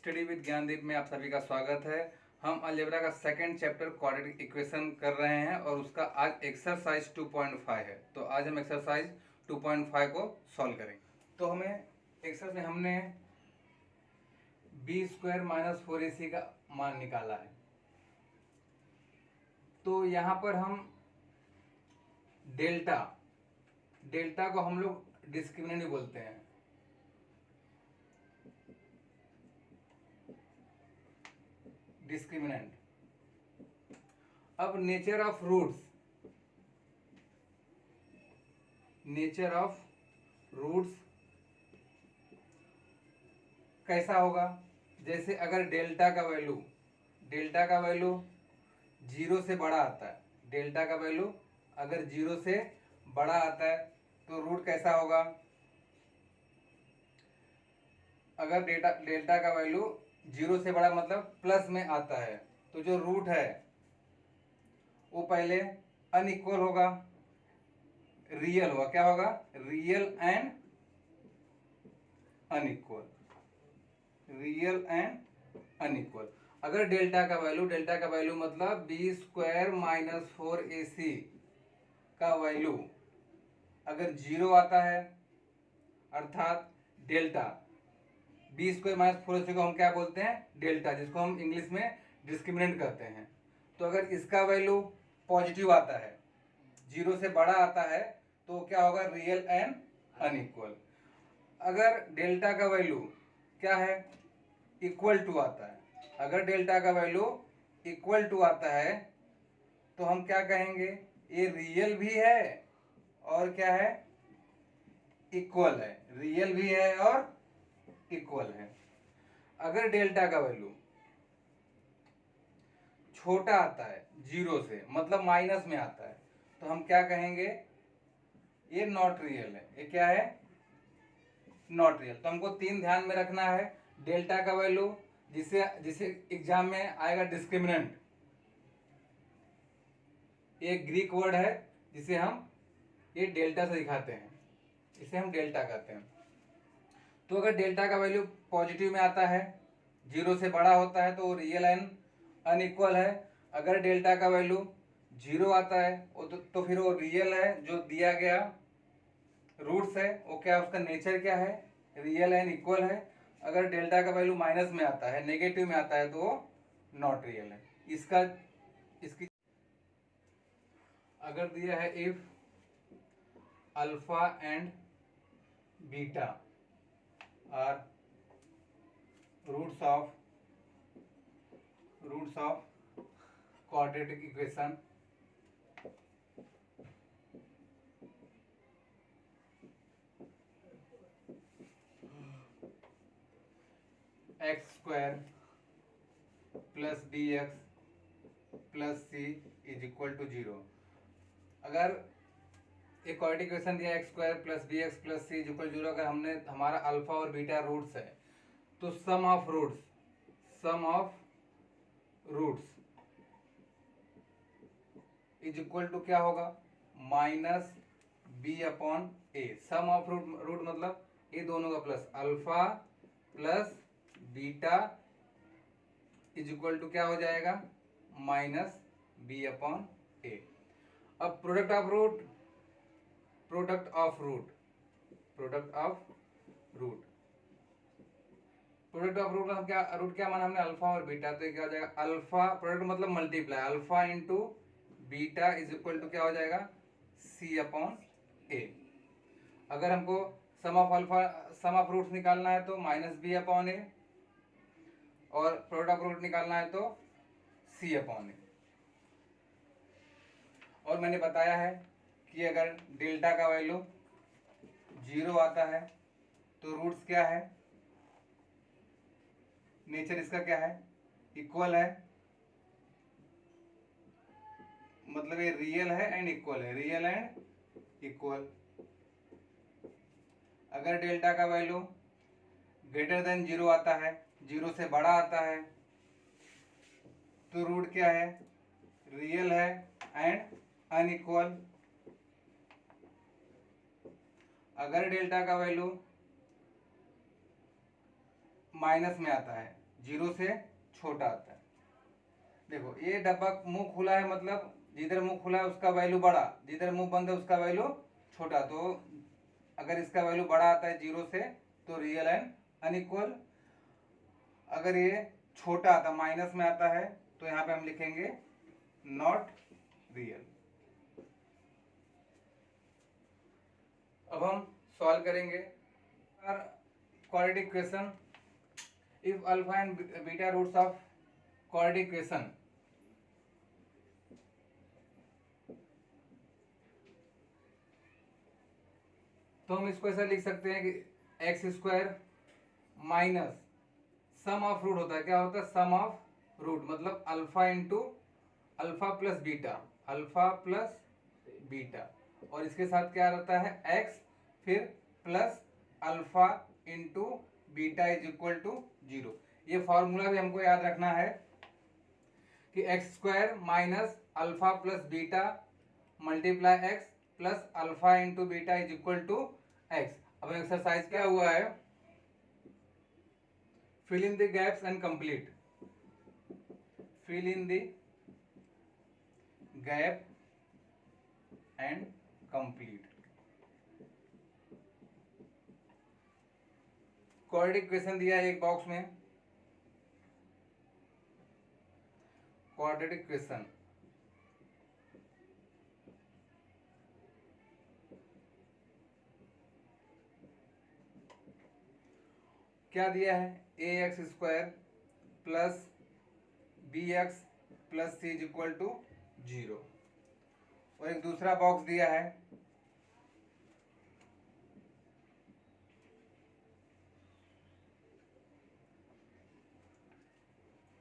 Study with Gyandeep में आप सभी का स्वागत है। हम अलजेब्रा का सेकंड चैप्टर क्वाड्रेटिक इक्वेशन कर रहे हैं और उसका आज एक्सरसाइज 2.5 है। तो आज हम एक्सरसाइज 2.5 को सॉल्व करेंगे। तो हमें एक्सरसाइज में हमने b² - 4ac का मान निकाला है। तो यहाँ पर हम डेल्टा को हम लोग डिस्क्रिमिनेंट बोलते हैं। डिस्क्रिमिनेंट। अब नेचर ऑफ रूट्स कैसा होगा? जैसे अगर डेल्टा का वैल्यू 0 से बड़ा आता है, डेल्टा का वैल्यू अगर 0 से बड़ा आता है तो रूट कैसा होगा? अगर डेल्टा का वैल्यू 0 से बड़ा मतलब प्लस में आता है तो जो रूट है वो पहले अनइक्वल होगा, रियल होगा। क्या होगा? Real and unequal. अगर डेल्टा का वैल्यू मतलब b² - 4ac का वैल्यू अगर 0 आता है, अर्थात डेल्टा b² - 4ac को हम क्या बोलते हैं? डेल्टा, जिसको हम इंग्लिश में डिस्क्रिमिनेंट करते हैं। तो अगर इसका वैल्यू पॉजिटिव आता है, 0 से बड़ा आता है, तो क्या होगा? Real and unequal. अगर डेल्टा का वैल्यू क्या है? इक्वल टू आता है। अगर डेल्टा का वैल्यू इक्वल टू आता है तो हम क्या कहेंगे? ये रियल भी है और क्या है? इक्वल है। रियल भी है और इक्वल है। अगर डेल्टा का वैल्यू छोटा आता है 0 से, मतलब माइनस में आता है, तो हम क्या कहेंगे? ये नॉट रियल है। ये क्या है? Not real. तो हमको 3 ध्यान में रखना है। डेल्टा का वैल्यू जिसे एग्जाम में आएगा डिस्क्रिमिनेंट, ये ग्रीक वर्ड है जिसे हम ये डेल्टा से दिखाते हैं, इसे हम डेल्टा कहते हैं। तो अगर डेल्टा का वैल्यू पॉजिटिव में आता है, 0 से बड़ा होता है, तो रियल एंड अनइक्वल है। अगर डेल्टा का वैल्यू 0 आता है तो फिर वो रियल है, जो दिया गया रूट्स है वो क्या, उसका नेचर क्या है? रियल एंड इक्वल है। अगर डेल्टा का वैल्यू माइनस में आता है, नेगेटिव में आता है, तो वो नॉट रियल है। इसकी अगर दिया है if alpha and beta are roots of quadratic equation x² + bx + c = 0। अगर एक क्वाड्रेटिक इक्वेशन दिया x² + bx + c = 0, अगर हमने हमारा अल्फा और बीटा रूट्स है, तो सम ऑफ रूट्स = क्या होगा? -b/a। सम ऑफ रूट मतलब ये दोनों का प्लस, अल्फा प्लस बीटा = क्या हो जाएगा? -b/a। अब प्रोडक्ट ऑफ रूट हम क्या, रूट क्या माना हमने? अल्फा और बीटा। तो क्या हो जाएगा? अल्फा प्रोडक्ट मतलब मल्टीप्लाई, अल्फा इंटू बीटा = क्या हो जाएगा? c/a। अगर हमको सम ऑफ रूट्स निकालना है तो -b/a, और प्रोडक्ट ऑफ रूट निकालना है तो c/a। और मैंने बताया है कि अगर डेल्टा का वैल्यू 0 आता है तो रूट्स क्या है? नेचर इसका क्या है? इक्वल है, मतलब ये रियल है एंड इक्वल। अगर डेल्टा का वैल्यू ग्रेटर देन 0 आता है, 0 से बड़ा आता है, तो रूट क्या है? रियल है एंड अनइक्वल। अगर डेल्टा का वैल्यू माइनस में आता है, जीरो से छोटा आता है। देखो ये डब्बा मुंह खुला है, मतलब जिधर मुंह खुला है उसका वैल्यू बड़ा, जिधर मुंह बंद है उसका वैल्यू छोटा। तो अगर इसका वैल्यू बड़ा आता है जीरो से तो रियल एंड अनइक्वल। अगर ये छोटा आता माइनस में आता है तो यहाँ पे हम लिखेंगे नॉट रियल। अब हम सॉल्व करेंगे quadratic equation. If alpha and beta roots of quadratic equation, तो हम इसको ऐसा लिख सकते हैं कि x square minus sum of root होता है। क्या होता है? सम ऑफ रूट, मतलब alpha into alpha plus beta, alpha plus beta, और इसके साथ क्या रहता है? एक्स, फिर plus alpha into beta is equal to zero. ये फॉर्मूला भी हमको याद रखना है कि x square minus alpha plus beta multiply x plus alpha into beta is equal to x. अब एक्सरसाइज क्या हुआ है? fill in the gaps and complete, fill in the gap and complete। Quadratic equation दिया है एक box में, quadratic equation क्या दिया है? A x square plus b x plus c is equal to zero. और एक दूसरा बॉक्स दिया है,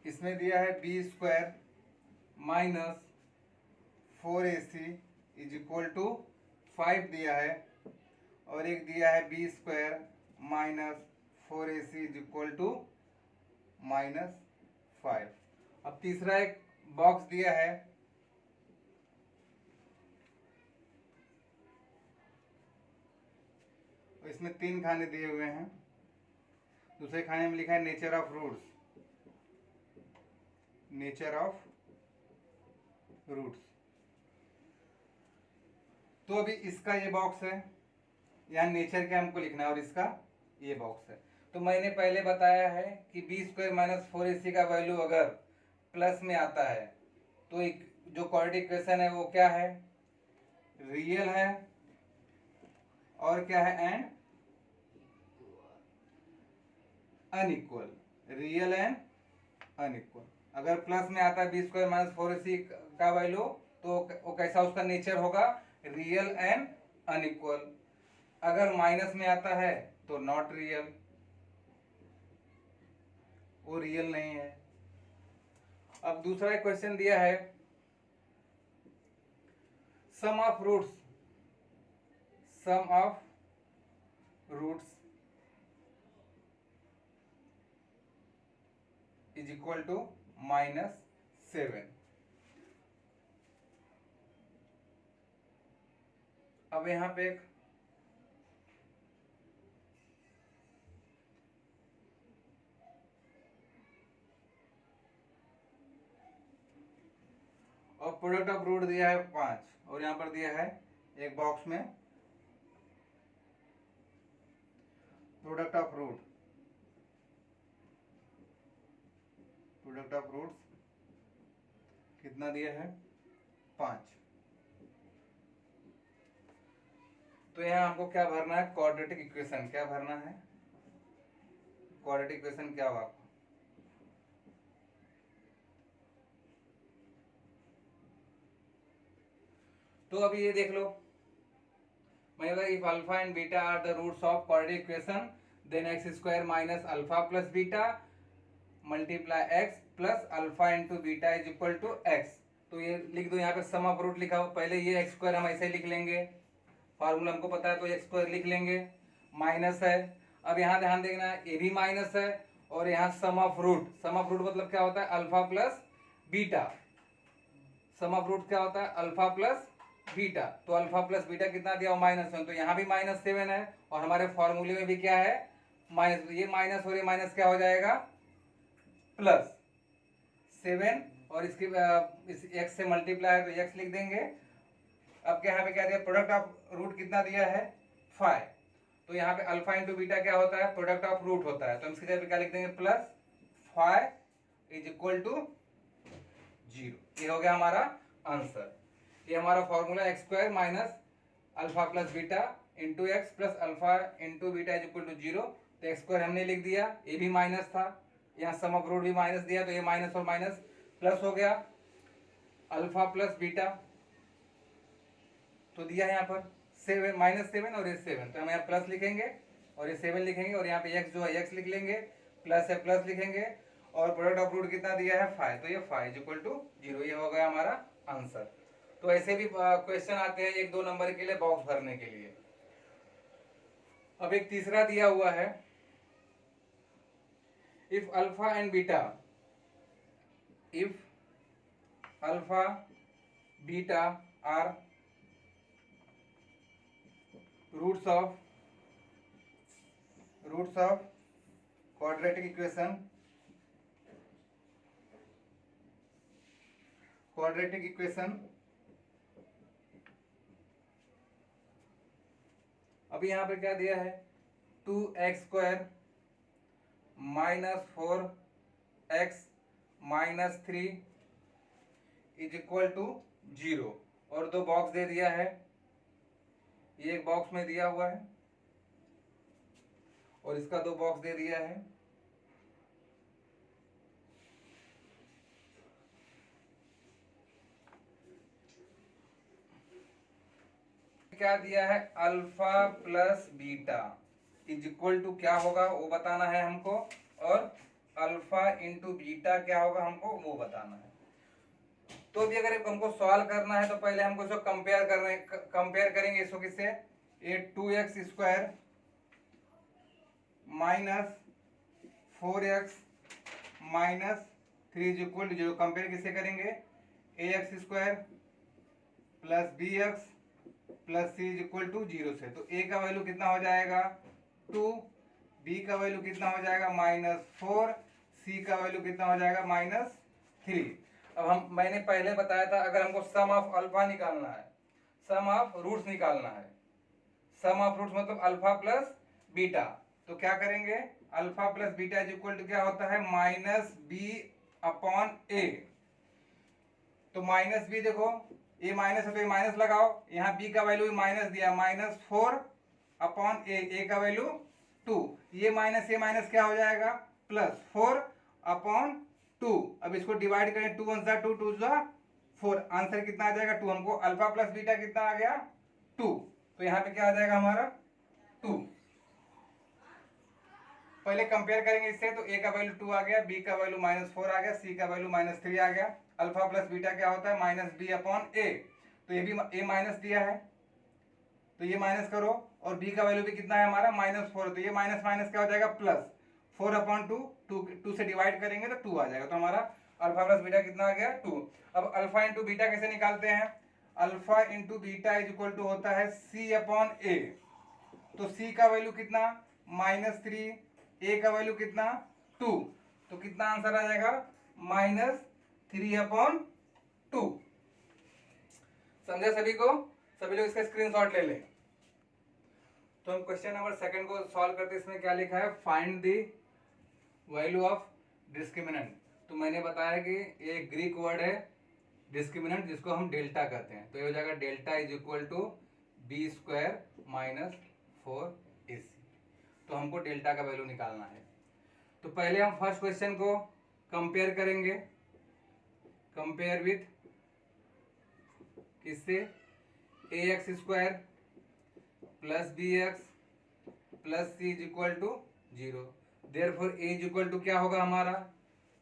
इसमें दिया है b square minus 4ac is equal to 5 दिया है, और एक दिया है b square minus 4ac is equal to -5। अब तीसरा एक बॉक्स दिया है, इसमें 3 खाने दिए हुए हैं। दूसरे खाने में लिखा है nature of roots, nature of roots. तो अभी इसका ये बॉक्स है, यहाँ नेचर क्या हमको लिखना है, और इसका ये बॉक्स है। तो मैंने पहले बताया है कि बी स्क्वायर माइनस 4ac का वैल्यू अगर प्लस में आता है तो एक जो क्वाड्रेटिक इक्वेशन है वो क्या है? रियल है, और क्या है? And unequal, real and unequal. अगर प्लस में आता है बी स्क्वायर माइनस 4ac का वैल्यू तो वो कैसा उसका नेचर होगा? Real and unequal. अगर माइनस में आता है तो नॉट रियल, वो रियल नहीं है। अब दूसरा एक क्वेश्चन दिया है, sum of roots, sum of roots is equal to -7। अब यहां पे एक और प्रोडक्ट ऑफ रूट दिया है 5, और यहां पर दिया है एक बॉक्स में product of root, product of roots कितना दिया है? 5। तो यहाँ हमको क्या भरना है? Quadratic equation. क्या भरना है? क्वाड्रेटिक इक्वेशन क्या होगा? तो अभी ये देख लो, मैंने बोला if alpha and beta are the roots of quadratic equation then x square minus alpha plus beta multiply x plus alpha into beta is equal to x. तो ये लिख दो, यहाँ पे सम ऑफ रूट लिखा हो। पहले ये एक्स स्क्वायर हम ऐसे लिख लेंगे, फार्मूला हमको पता है तो एक्स स्क्वायर लिख लेंगे, माइनस है। अब यहाँ ध्यान देना, ये भी माइनस है, और यहाँ sum of root, sum of root मतलब क्या होता है? Alpha plus beta. Sum of root क्या होता है? Alpha plus beta. तो अल्फा प्लस बीटा कितना दिया? -7। तो यहाँ भी -7 है, और हमारे फॉर्मूले में भी क्या है? माइनस। ये माइनस और ये माइनस क्या हो जाएगा? प्लस 7 और इसके इस x से मल्टीप्लाई है तो x लिख देंगे। अब क्या यहाँ पे क्या दिया, प्रोडक्ट ऑफ रूट कितना दिया है 5, तो यहाँ पे अल्फा इंटू बीटा क्या होता है, प्रोडक्ट ऑफ रूट होता है, तो हम इसकी जगह पे क्या लिख देंगे, प्लस 5 इज इक्वल टू 0। ये हो गया हमारा आंसर। ये हमारा formula x square minus alpha plus beta into x plus alpha into beta is equal to 0। तो एक्स स्क्वायर हमने लिख दिया, ये भी माइनस था, यहाँ सम ऑफ रूट भी माइनस दिया, तो ये माइनस और माइनस प्लस हो गया, अल्फा प्लस बीटा तो दिया है यहाँ पर 7 -7 और ये 7, तो हम यहाँ प्लस लिखेंगे और ये 7 लिखेंगे और यहाँ पे x जो है x लिख लेंगे, प्लस है प्लस लिखेंगे और प्रोडक्ट ऑफ रूट कितना दिया है 5, तो ये 5 इक्वल टू 0। ये हो गया हमारा आंसर। तो ऐसे भी क्वेश्चन आते हैं 1-2 नंबर के लिए बॉक्स भरने के लिए। अब एक तीसरा दिया हुआ है, if alpha and beta, if alpha beta are roots of quadratic equation, अभी यहाँ पे क्या दिया है 2x square minus 4x minus 3 is equal to 0 और 2 बॉक्स दे दिया है, ये एक बॉक्स में दिया हुआ है और इसका 2 बॉक्स दे दिया है। क्या दिया है, alpha plus beta is equal to क्या होगा वो बताना है हमको, और अल्फा इंटू बीटा क्या होगा हमको वो बताना है। तो भी अगर हमको सॉल्व करना है तो पहले हमको इसको कंपेयर करेंगे इसको किससे, ये 2x square minus 4x minus 3 is equal to 0, compare किससे करेंगे, ax square plus bx plus c is equal to 0 से। तो a का वैल्यू कितना हो जाएगा 2, b का वैल्यू कितना हो जाएगा -4, c का वैल्यू कितना हो जाएगा -3। अब मैंने पहले बताया था अगर हमको सम ऑफ अल्फा निकालना है, सम ऑफ रूट्स निकालना है, सम ऑफ रूट्स मतलब अल्फा प्लस बीटा, तो क्या करेंगे, alpha plus beta is equal to क्या होता है -b/a। तो -b देखो ये माइनस है तो ये माइनस लगाओ, यहाँ b का वैल्यू माइनस दिया -4/a, a का वैल्यू 2, ये माइनस क्या हो जाएगा +4/2। अब इसको डिवाइड करें, 2 1 2 2 4, आंसर कितना आ जाएगा 2। हमको अल्फा प्लस बीटा कितना आ गया 2, तो यहाँ पे क्या आ जाएगा हमारा 2। पहले कंपेयर करेंगे इससे, तो a का वैल्यू 2 आ गया, b का वैल्यू -4 आ गया, c का वैल्यू -3 आ गया। अल्फा प्लस बीटा क्या होता है -b/a, तो ये भी a माइनस दिया है तो ये माइनस करो, और b का वैल्यू भी कितना है हमारा -4, तो ये माइनस माइनस क्या हो जाएगा +4/2, 2 से डिवाइड करेंगे तो 2 आ जाएगा, तो हमारा अल्फा प्लस बीटा कितना आ गया 2। अब अल्फा इंटू बीटा कैसे निकालते हैं, alpha into beta is equal to होता है c/a, तो c का वैल्यू कितना -3, a का वैल्यू कितना 2, तो कितना आंसर आ जाएगा -3/2। समझे सभी को, सभी लोग इसका स्क्रीनशॉट ले लें। तो हम क्वेश्चन नंबर 2 को सॉल्व करते, इसमें क्या लिखा है, find the value of discriminant. तो मैंने बताया कि ये ग्रीक वर्ड है डिस्क्रिमिनेंट, जिसको हम डेल्टा कहते हैं, तो ये हो जाएगा delta is equal to b square minus 4ac। तो हमको डेल्टा का वैल्यू निकालना है। तो पहले हम फर्स्ट क्वेश्चन को कंपेयर करेंगे, कंपेयर विथ किससे, ax square plus bx plus c is equal to 0। Therefore a is equal to क्या होगा हमारा,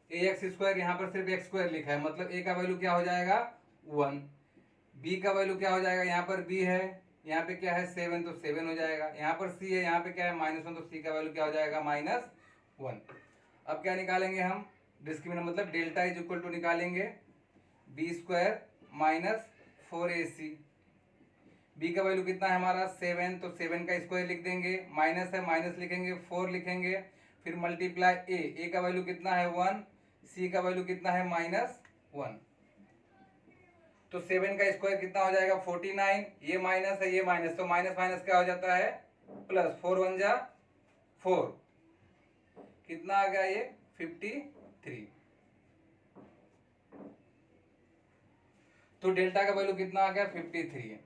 ax स्क्वायर, यहाँ पर सिर्फ x स्क्वायर लिखा है, मतलब a का वैल्यू क्या हो जाएगा 1, b का वैल्यू क्या हो जाएगा, यहाँ पर b है, यहाँ पे क्या है 7, तो 7 हो जाएगा, यहाँ पर c है, यहाँ पे क्या है -1, तो c का वैल्यू क्या हो जाएगा -1। अब क्या निकालेंगे हम, डिस्क्रिमिनेंट मतलब डेल्टा इज इक्वल टू निकालेंगे b square minus 4ac, b का वैल्यू कितना है हमारा 7, तो 7 का स्क्वायर लिख देंगे, माइनस है माइनस लिखेंगे, 4 लिखेंगे, फिर मल्टीप्लाई a का वैल्यू कितना है 1, सी का वैल्यू कितना है -1। तो 7 का स्क्वायर कितना हो जाएगा 49, ये माइनस है ये माइनस, तो माइनस माइनस क्या हो जाता है प्लस, 4 1 जा 4, कितना आ गया ये 53। तो डेल्टा का वैल्यू कितना आ गया 53।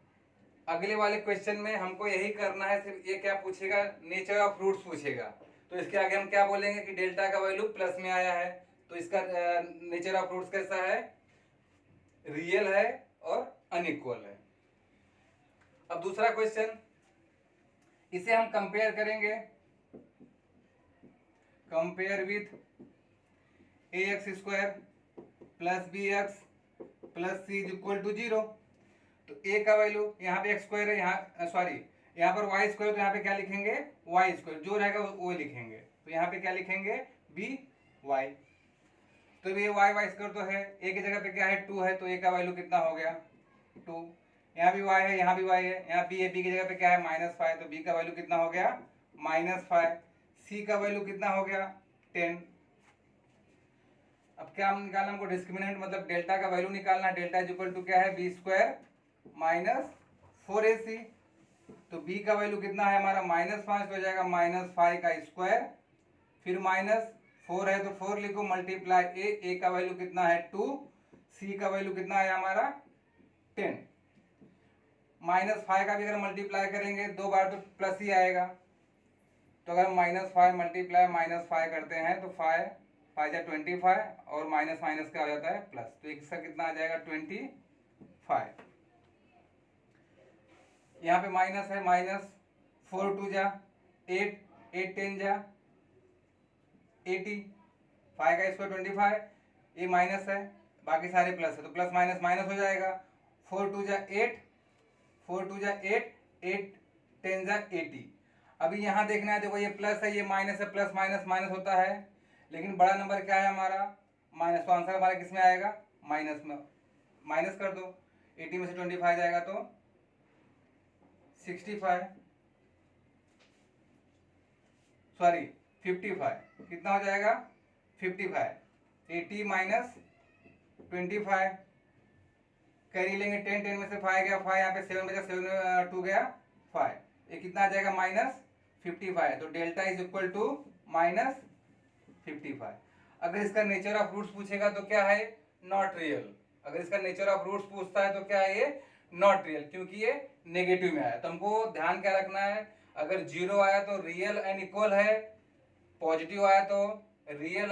अगले वाले क्वेश्चन में हमको यही करना है, सिर्फ ये क्या पूछेगा, नेचर ऑफ फ्रूट्स पूछेगा। तो इसके आगे हम क्या बोलेंगे कि डेल्टा का वैल्यू प्लस में आया है, तो इसका नेचर ऑफ फ्रूट्स कैसा है, रियल है और अनइक्वल है। अब दूसरा क्वेश्चन, इसे हम कंपेयर करेंगे, compare with ax² plus bx plus c is equal to 0। तो a का वैल्यू यहाँ पे x² है, यहाँ सॉरी यहाँ पर y², तो यहाँ पे क्या लिखेंगे y², जो रहेगा वो लिखेंगे, तो यहाँ पे क्या लिखेंगे by। तो ये y² तो है, a की जगह पे क्या है 2 है, तो a का वैल्यू कितना हो गया 2। यहाँ भी y है, यहाँ भी y है, यहाँ b है, b की जगह पे क्या है -5, तो b का वैल्यू कितना हो गया -5। c का वैल्यू कितना हो गया 10। अब क्या निकालना हमको, डिस्क्रिमिनेंट मतलब डेल्टा का वैल्यू निकालना। डेल्टा इज इक्वल टू क्या है b² - 4ac। तो b का वैल्यू कितना है हमारा -5, तो हो जाएगा -5 का स्क्वायर, फिर -4 है तो 4 लिखो, मल्टीप्लाई a का वैल्यू कितना है 2, c का वैल्यू कितना है हमारा 10। -5 का भी अगर मल्टीप्लाई करेंगे 2 बार तो प्लस ही आएगा, तो अगर -5 मल्टीप्लाई -5 करते हैं तो 5 5 या 25 और माइनस माइनस क्या हो जाता है प्लस, तो इसका कितना आ जाएगा 25। यहाँ पे माइनस है, -4 2 जा 8, 8 10 जा 80, 5 का स्क्वायर 25, ये माइनस है बाकी सारे प्लस है, तो प्लस माइनस माइनस हो जाएगा। 4 2 जा 8, 4 2 जा 8, 8 10 जा 80। अभी यहाँ देखना है, देखो ये प्लस है ये माइनस है, प्लस माइनस माइनस होता है, लेकिन बड़ा नंबर क्या है हमारा माइनस, तो आंसर हमारा किस में आएगा माइनस में। माइनस कर दो, 80 में से 25 जाएगा तो 65, सॉरी 55, कितना हो जाएगा 55। 80 माइनस 25, कैरी लेंगे 10, 10 में से 5 गया 5, यहाँ पे 7 बचा 7 2 गया 5, ये कितना आ जाएगा -55। तो डेल्टा इज इक्वल टू -55। अगर इसका नेचर ऑफ रूट्स पूछेगा तो क्या है नॉट रियल। अगर इसका नेचर ऑफ रूट्स पूछता है तो क्या है ये नॉट रियल, क्योंकि ये नेगेटिव में आया। तो हमको ध्यान क्या रखना है, अगर 0 आया तो रियल एंड इक्वल है, पॉजिटिव आया तो रियल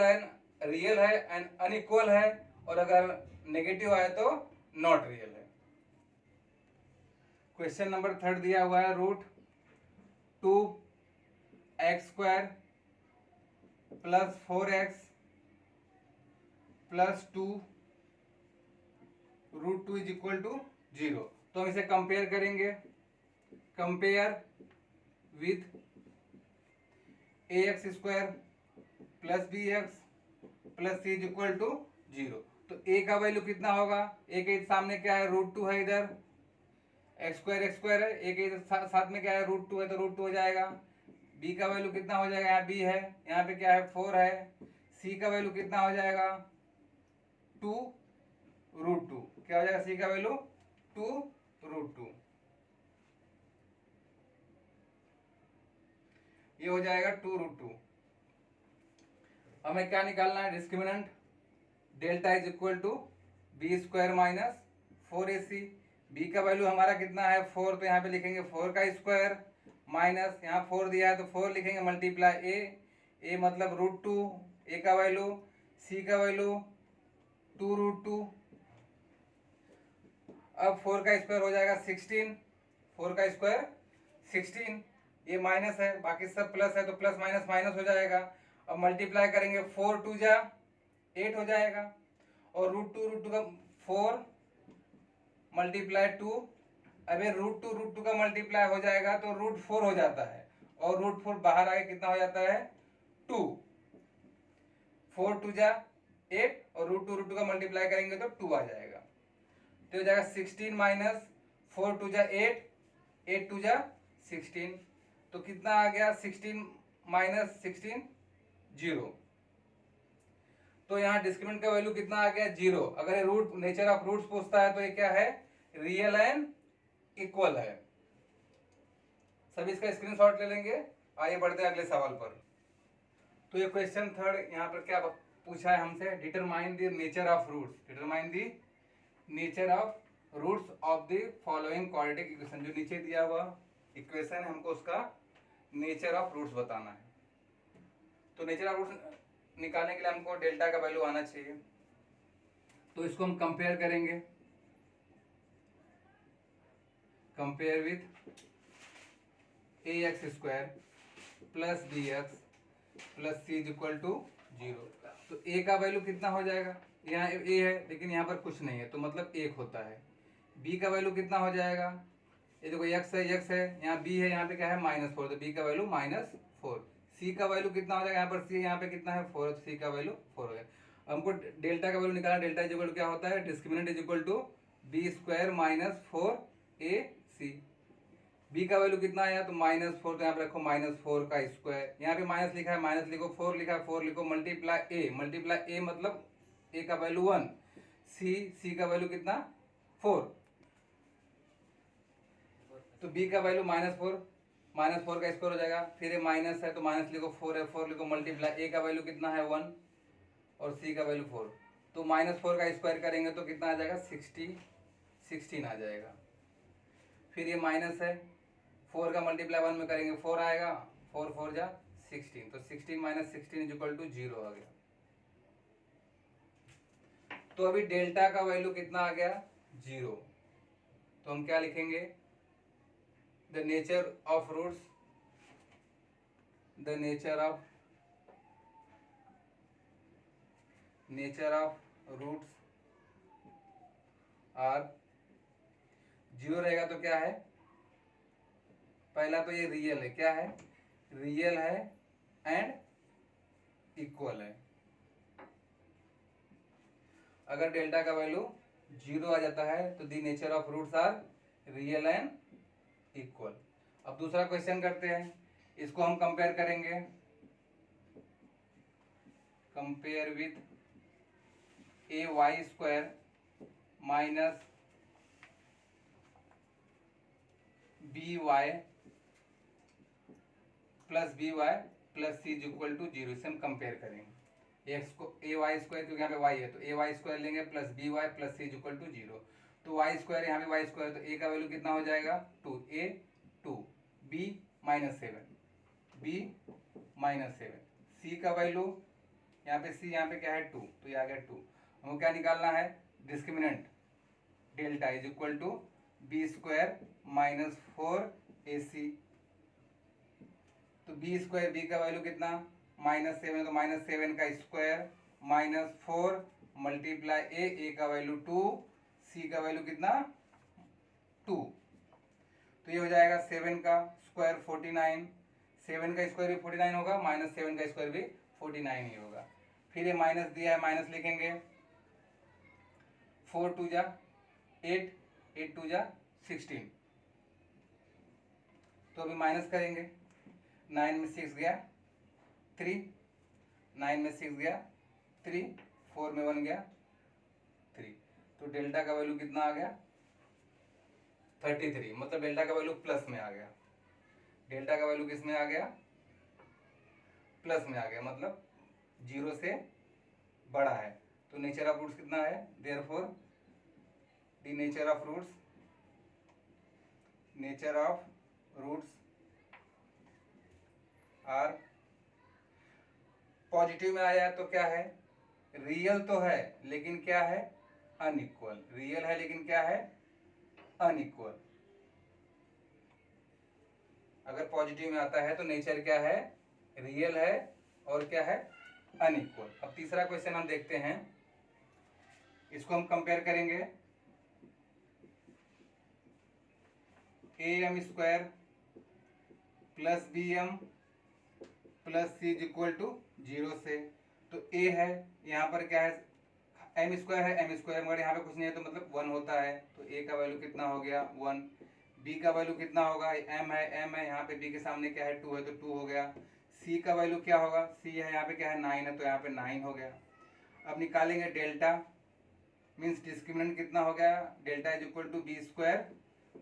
है एंड अनइक्वल है, और अगर नेगेटिव आया तो नॉट रियल है। क्वेश्चन नंबर 3 दिया हुआ है, √2x² plus 4x plus 2 √2 is equal to 0। तो हम इसे कंपेयर करेंगे, compare with ax² plus bx plus c is equal to 0। तो a का वैल्यू कितना होगा, a के सामने क्या है √2 है, इधर x² है, a के साथ में क्या है √2 है, तो √2 हो जाएगा। b का वैल्यू कितना हो जाएगा, यहाँ b है, यहाँ पे क्या है 4 है, c का वैल्यू कितना हो जाएगा 2 √2, क्या हो जाएगा c का वैल्यू 2 √2, ये हो जाएगा 2 √2। हमें क्या निकालना है, discriminant delta is equal to b² - 4ac। b का वैल्यू हमारा कितना है 4, तो यहाँ पे लिखेंगे 4 का स्क्वायर, माइनस यहाँ 4 दिया है तो 4 लिखेंगे, मल्टीप्लाई a मतलब √2, a का वैल्यू, c का वैल्यू 2 √2। अब 4 का स्क्वायर हो जाएगा 16, 4 का स्क्वायर 16, ये माइनस है बाकी सब प्लस है, तो प्लस माइनस माइनस हो जाएगा। अब मल्टीप्लाई करेंगे 4 2 जा 8 हो जाएगा, और √2 का 4 मल्टीप्लाई 2, अबे √2 का मल्टीप्लाई हो जाएगा तो √4 हो जाता है, और √4 बाहर आके कितना हो जाता है 2, 4 2 जा 8, और √2 का मल्टीप्लाई करेंगे तो 2 आ जाएगा, तो हो जाएगा 16 माइनस 4 2 जा 8, 8 2 जा 16, तो कितना आ गया 16 माइनस 16 0। तो तो यहाँ डिस्क्रिमिनेंट का वैल्यू कितना आ गया 0। अगर ये रूट नेचर ऑफ रूट्स पूछता है तो ये क्या है, रियल एंड इक्वल है। सभी इसका स्क्रीनशॉट ले लेंगे। आइए बढ़ते हैं अगले सवाल पर। तो ये क्वेश्चन थर्ड यहाँ पर क्या पूछा है हमसे, determine the nature of roots, determine the nature of roots of the following quadratic equation. जो नीचे दिया हुआ इक्वेशन है हमको उसका नेचर ऑफ रूट्स बताना है। तो नेचर ऑफ रूट्स निकालने के लिए हमको डेल्टा का वैल्यू आना चाहिए। तो इसको हम कंपेयर करेंगे, compare with a x square plus b x plus c is equal to 0। तो ए का वैल्यू कितना हो जाएगा, यहाँ ए है लेकिन यहाँ पर कुछ नहीं है तो मतलब 1 होता है। बी का वैल्यू कितना हो जाएगा, ये देखो एक्स है, यहाँ बी है, यहाँ पे क्या है -4, तो बी का वैल्यू -4। सी का वैल्यू कितना हो जाएगा, यहाँ पर सी यहाँ पे कितना है 4, तो सी का वैल्यू 4 हो जाएगा। हमको डेल्टा का वैल्यू निकालना, डेल्टा इज इक्वल टू क्या होता है, discriminant is equal to b square -4ac। B का वैल्यू कितना आया, तो -4, तो यहाँ पे रखो -4 का स्क्वायर, यहाँ पे माइनस लिखा है माइनस लिखो, 4 लिखा है 4 लिखो, मल्टीप्लाई ए मतलब ए का वैल्यू 1, सी का वैल्यू कितना 4, तो बी का वैल्यू -4 का स्क्वायर हो जाएगा। फिर ये माइनस है तो माइनस लिखो, 4 है 4 लिखो, मल्टीप्लाई ए का वैल्यू कितना है 1 और सी का वैल्यू 4, तो -4 का स्क्वायर करेंगे तो कितना आ जाएगा 16 आ जाएगा। फिर ये माइनस है, 4 का मल्टीप्लाई 1 में करेंगे 4 आएगा, 4 4 जा 16, तो 16 - 16 इज इक्वल टू 0 आ गया। तो अभी डेल्टा का वैल्यू कितना आ गया 0। तो हम क्या लिखेंगे, the nature of roots, the nature of roots are 0 रहेगा तो क्या है, पहला तो ये रियल है, क्या है, रियल है एंड इक्वल है। अगर डेल्टा का वैल्यू 0 आ जाता है तो the nature of roots are real and equal. अब दूसरा क्वेश्चन करते हैं, इसको हम कंपेयर करेंगे, compare with a y square minus b y plus b y plus c is equal to 0। इसे हम कंपेयर करेंगे, एक्स को ए वाई स्क्वायर, क्योंकि यहाँ पे वाई है तो ए वाई स्क्वायर लेंगे plus b y plus c is equal to 0। तो वाई स्क्वायर, यहाँ पे वाई स्क्वायर, तो ए का वैल्यू कितना हो जाएगा 2, ए 2, बी -7, बी -7, सी का वैल्यू यहाँ पे सी, यहाँ पे क्या है 2, तो ये आ गया 2। हमको क्या निकालना है, discriminant delta is equal to b square -4ac। तो बी स्क्वायर, बी का वैल्यू कितना -7, तो -7 का स्क्वायर -4 मल्टीप्लाई ए का वैल्यू 2, सी का वैल्यू कितना 2, तो ये हो जाएगा 7 का स्क्वायर 49, 7 का स्क्वायर भी 49 होगा, -7 का स्क्वायर भी 49 ही होगा। फिर ये माइनस दिया है, माइनस लिखेंगे, 4 2 जा 8, 8 2 जा 16, तो अभी माइनस करेंगे, 9 में 6 गया 3, 9 में 6 गया 3, 4 में 1 गया 3, तो डेल्टा का वैल्यू कितना आ गया 33, मतलब डेल्टा का वैल्यू प्लस में आ गया। डेल्टा का वैल्यू किस में आ गया, प्लस में आ गया, मतलब 0 से बड़ा है। तो नेचर ऑफ रूट्स कितना है, therefore the nature of roots are, positive में आया तो क्या है, रियल तो है लेकिन क्या है अनइक्वल, रियल है लेकिन क्या है अनइक्वल। अगर पॉजिटिव में आता है तो नेचर क्या है, रियल है और क्या है अनइक्वल। अब तीसरा क्वेश्चन हम देखते हैं, इसको हम कंपेयर करेंगे, am square plus bm plus c is equal to 0 से। तो a है, यहाँ पर क्या है m स्क्वायर है, m स्क्वायर, मगर यहाँ पे कुछ नहीं है तो मतलब 1 होता है, तो a का वैल्यू कितना हो गया 1। b का वैल्यू कितना होगा, m है, यहाँ पे b के सामने क्या है 2 है तो 2 हो गया। c का वैल्यू क्या होगा, c है, यहाँ पे क्या है 9 है तो यहाँ पे 9 हो गया। अब निकालेंगे डेल्टा, मीन्स डिस्क्रिमिनेंट कितना हो गया, delta is equal to b square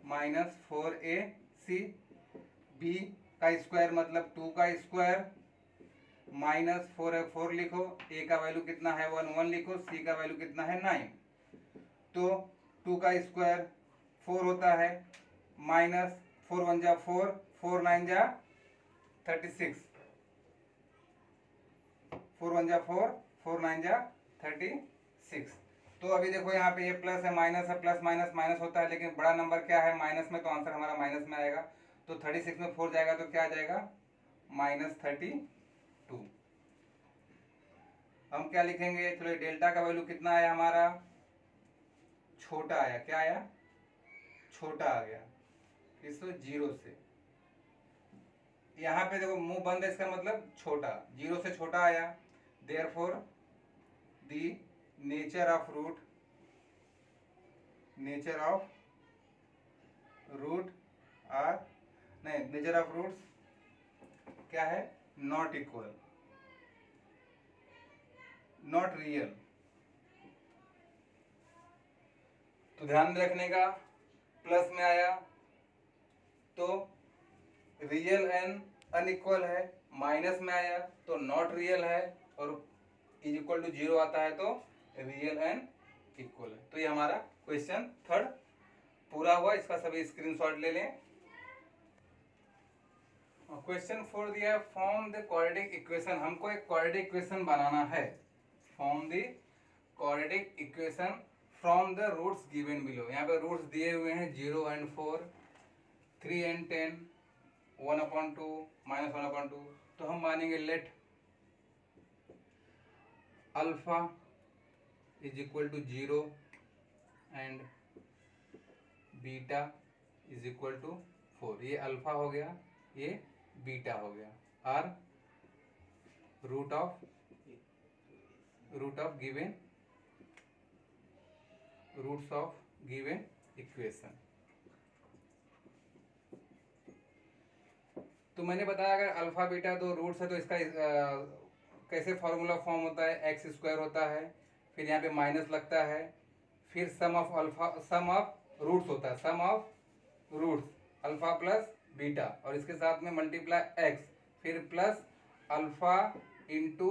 minus 4ac, b का स्क्वायर मतलब 2 का स्क्वायर माइनस 4 है 4 लिखो, ए का वैल्यू कितना है 1 1 लिखो, सी का वैल्यू कितना है 9। तो 2 का स्क्वायर 4 होता है माइनस 4 1 जा 4, 4 9 जा 36, 4 1 जा 4, 4 9 जा 36। तो अभी देखो यहाँ पे ये प्लस है माइनस है, प्लस माइनस माइनस होता है, लेकिन बड़ा नंबर क्या है माइनस में, तो आंसर हमारा माइनस में आएगा। तो 36 में 4 जाएगा तो क्या आ जाएगा -32। हम क्या लिखेंगे, चलो डेल्टा का वैल्यू कितना आया हमारा, छोटा आया, क्या आया, छोटा आ गया, किससे, 0 से। यहाँ पे देखो मुंह बंद है, इसका मतलब छोटा, 0 से छोटा आया। Therefore the nature of root are नहीं, नेचर ऑफ रूट्स क्या है, नॉट इक्वल, नॉट रियल। तो ध्यान में रखने का, प्लस में आया तो रियल एन अनइक्वल है, माइनस में आया तो नॉट रियल है, और इज इक्वल टू 0 आता है तो रियल एन इक्वल है। तो ये हमारा क्वेश्चन थर्ड पूरा हुआ, इसका सभी स्क्रीनशॉट ले लें। क्वेश्चन 4 दिया है, फॉर्म द क्वाड्रेटिक इक्वेशन, हमको एक क्वाड्रेटिक इक्वेशन बनाना है। Form the quadratic equation from the roots given below. यहाँ पे रूट्स दिए हुए हैं 0 and 4, 3 and 10, 1/2, -1/2। तो हम मानेंगे let alpha is equal to 0 and beta is equal to 4। ये अल्फा हो गया, ये बीटा हो गया, are root of given roots of given equation. तो मैंने बताया अगर अल्फा बीटा दो रूट्स है तो इसका कैसे फॉर्मूला फॉर्म होता है, एक्स स्क्वायर होता है, फिर यहाँ पे माइनस लगता है, फिर सम ऑफ रूट्स होता है, sum of roots alpha plus beta, और इसके साथ में मल्टीप्लाई एक्स, फिर plus alpha into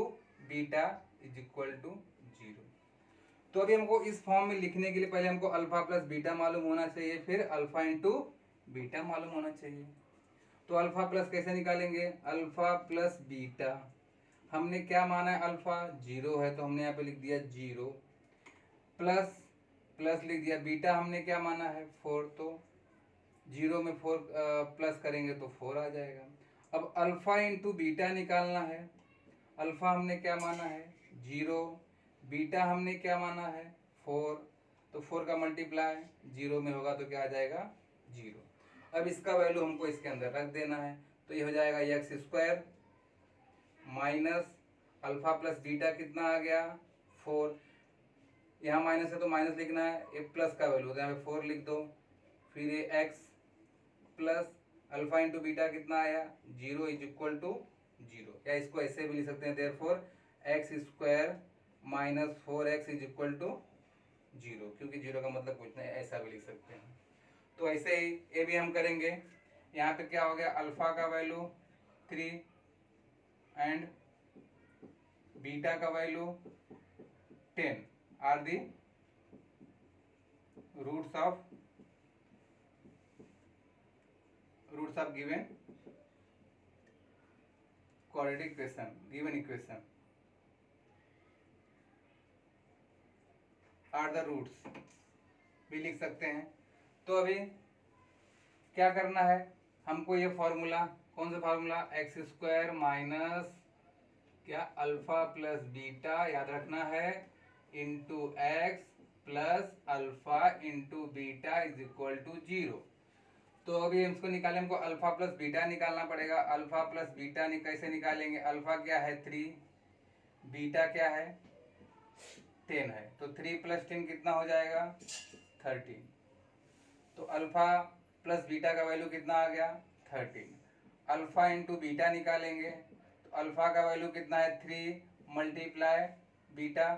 beta is equal to 0। तो अभी हमको इस फॉर्म में लिखने के लिए पहले हमको अल्फा प्लस बीटा मालूम होना चाहिए, फिर अल्फा इंटू बीटा मालूम होना चाहिए। तो अल्फा प्लस कैसे निकालेंगे, अल्फा प्लस बीटा, हमने क्या माना है, अल्फा 0 है तो हमने यहाँ पे लिख दिया 0, प्लस प्लस लिख दिया, बीटा हमने क्या माना है 4, तो 0 में 4 प्लस करेंगे तो 4 आ जाएगा। अब अल्फा इंटू बीटा निकालना है, अल्फा हमने क्या माना है 0, बीटा हमने क्या माना है 4, तो 4 का मल्टीप्लाई 0 में होगा तो क्या आ जाएगा 0। अब इसका वैल्यू हमको इसके अंदर रख देना है, तो ये हो जाएगा x square minus alpha plus beta कितना आ गया 4, यहाँ माइनस है तो माइनस लिखना है, ये प्लस का वैल्यू होता है, यहाँ पे 4 लिख दो, फिर ये x plus alpha into beta कितना आया 0 इज इक्वल टू 0, या इसको ऐसे भी लिख सकते हैं, therefore x square minus 4x is equal to 0, क्योंकि 0 का मतलब कुछ नहीं, ऐसा भी लिख सकते हैं। तो ऐसे ही ये भी हम करेंगे, यहाँ पे क्या हो गया, अल्फा का वैल्यू 3 एंड बीटा का value 10 are the roots of given quadratic equation, given equation are the roots भी लिख सकते हैं। तो अभी क्या करना है, हमको ये फॉर्मूला, कौन सा फार्मूला, एक्स स्क्वायर माइनस क्या अल्फा प्लस बीटा याद रखना है into x plus alpha into beta is equal to 0। तो अभी इसको निकाले, हमको अल्फा प्लस बीटा निकालना पड़ेगा। अल्फा प्लस बीटा कैसे निकालेंगे, अल्फा क्या है 3, बीटा क्या है 10 है, तो 3 + 10 कितना हो जाएगा 13। तो अल्फा प्लस बीटा का वैल्यू कितना आ गया 13। अल्फा इंटू बीटा निकालेंगे तो अल्फा का वैल्यू कितना है 3 मल्टीप्लाई बीटा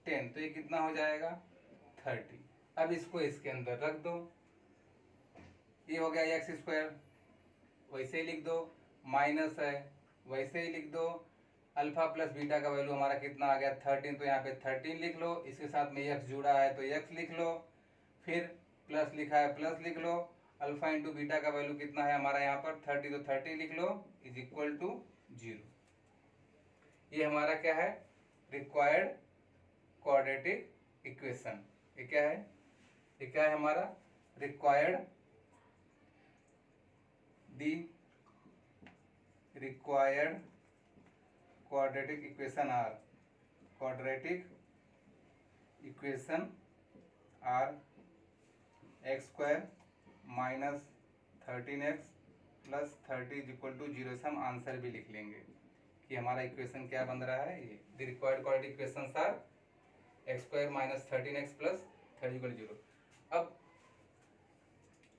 10, तो ये कितना हो जाएगा 30। अब इसको इसके अंदर रख दो, ये हो गया एक्स स्क्वायर, वैसे ही लिख दो, माइनस है वैसे ही लिख दो, अल्फा प्लस बीटा का वैल्यू हमारा कितना आ गया 13, तो यहाँ पे 13 लिख लो, इसके साथ में एक्स जुड़ा है तो एक्स लिख लो, फिर प्लस लिखा है प्लस लिख लो, अल्फा इंटू बीटा का वैल्यू कितना है हमारा यहाँ पर 30, तो 30 लिख लो इज इक्वल टू 0। ये हमारा क्या है रिक्वायर्ड क्वाड्रेटिक इक्वेशन। ये क्या है, ये क्या है हमारा required, the required quadratic equation are, quadratic equation are x square minus 13x plus 30 is equal to 0 से हम आंसर भी लिख लेंगे कि हमारा इक्वेशन क्या बन रहा है। ये the required quadratic equations are x square minus 13x plus 30 equal 0।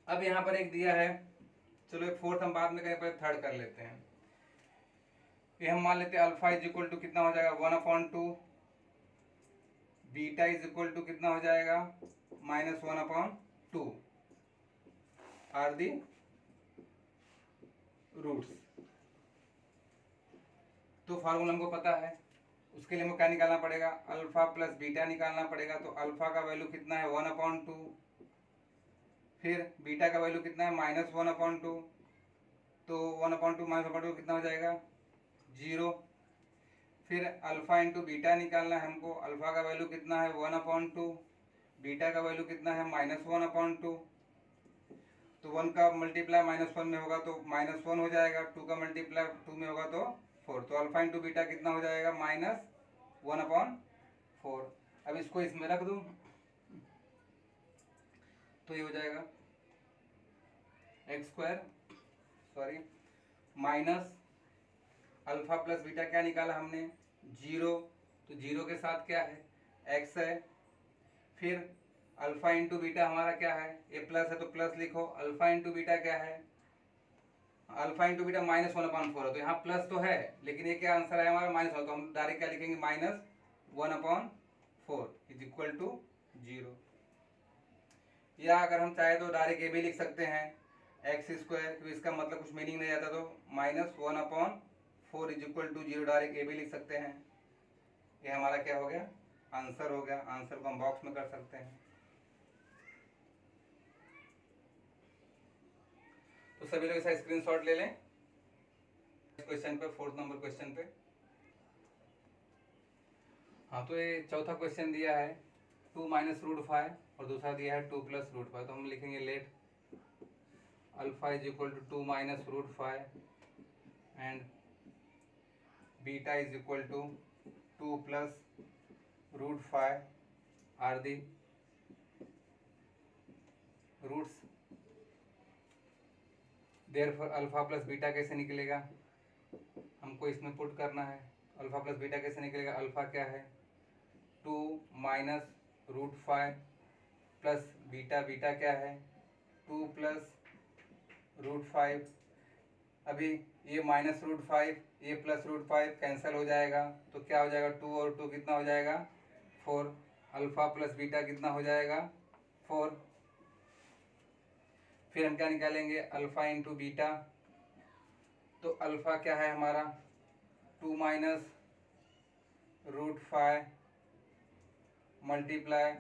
अब यहाँ पर एक दिया है, चलो एक फोर्थ हम बाद में करें, पहले थर्ड कर लेते हैं। ये हम मान लेते हैं अल्फा इज इक्वल टू कितना हो जाएगा 1/2, बीटा इज इक्वल टू कितना हो जाएगा -1/2 आर दी रूट्स। तो फार्मूला हमको पता है, उसके लिए हमको क्या निकालना पड़ेगा, अल्फा प्लस बीटा निकालना पड़ेगा। तो अल्फा का वैल्यू कितना है 1/2, फिर बीटा का वैल्यू कितना है -1/2, तो 1/2 -1/2 कितना हो जाएगा 0। फिर अल्फा इंटू बीटा निकालना है हमको, अल्फा का वैल्यू कितना है 1/2, बीटा का वैल्यू कितना है -1/2। तो 1 का मल्टीप्लाई -1 में होगा तो -1 हो जाएगा, 2 का मल्टीप्लाई 2 में होगा तो 4। तो अल्फा इंटू बीटा कितना हो जाएगा -1/4। अब इसको इसमें रख दूं तो ये हो जाएगा x square sorry minus alpha plus beta क्या निकाला हमने 0, तो 0 के साथ क्या है x है, फिर अल्फा इंटू बीटा हमारा क्या है ए प्लस है तो प्लस लिखो, अल्फा इंटू बीटा क्या है अल्फा इंटू बीटा -1/4 है, तो यहाँ प्लस तो है लेकिन ये क्या आंसर है हमारा -1, तो हम डायरेक्ट क्या लिखेंगे -1/4 इज इक्वल टू 0। या अगर हम चाहे तो डायरेक्ट ये भी लिख सकते हैं एक्स स्क्वायर, तो इसका मतलब कुछ मीनिंग नहीं आता, तो -1/4 इज इक्वल टू 0 डायरेक्ट ये भी लिख सकते हैं। ये हमारा क्या हो गया आंसर हो गया। आंसर को हम बॉक्स में कर सकते हैं। तो सभी लोग इसका स्क्रीनशॉट ले लें क्वेश्चन पे, 4th नंबर क्वेश्चन पे। हाँ, तो ये चौथा क्वेश्चन दिया है 2 - √5 और दूसरा दिया है 2 + √5। तो हम लिखेंगे let alpha is equal to 2 - √5 and beta is equal to 2 + √5 are the roots. Therefore alpha plus beta कैसे निकलेगा, हमको इसमें पुट करना है। अल्फा प्लस बीटा कैसे निकलेगा, अल्फा क्या है 2 - √5 प्लस बीटा, बीटा क्या है 2 + √5। अभी ये -√5 ये +√5 कैंसिल हो जाएगा तो क्या हो जाएगा 2 और 2 कितना हो जाएगा 4। अल्फा प्लस बीटा कितना हो जाएगा 4। फिर हम क्या निकालेंगे अल्फा इंटू बीटा, तो अल्फा क्या है हमारा 2 - √5 मल्टीप्लाई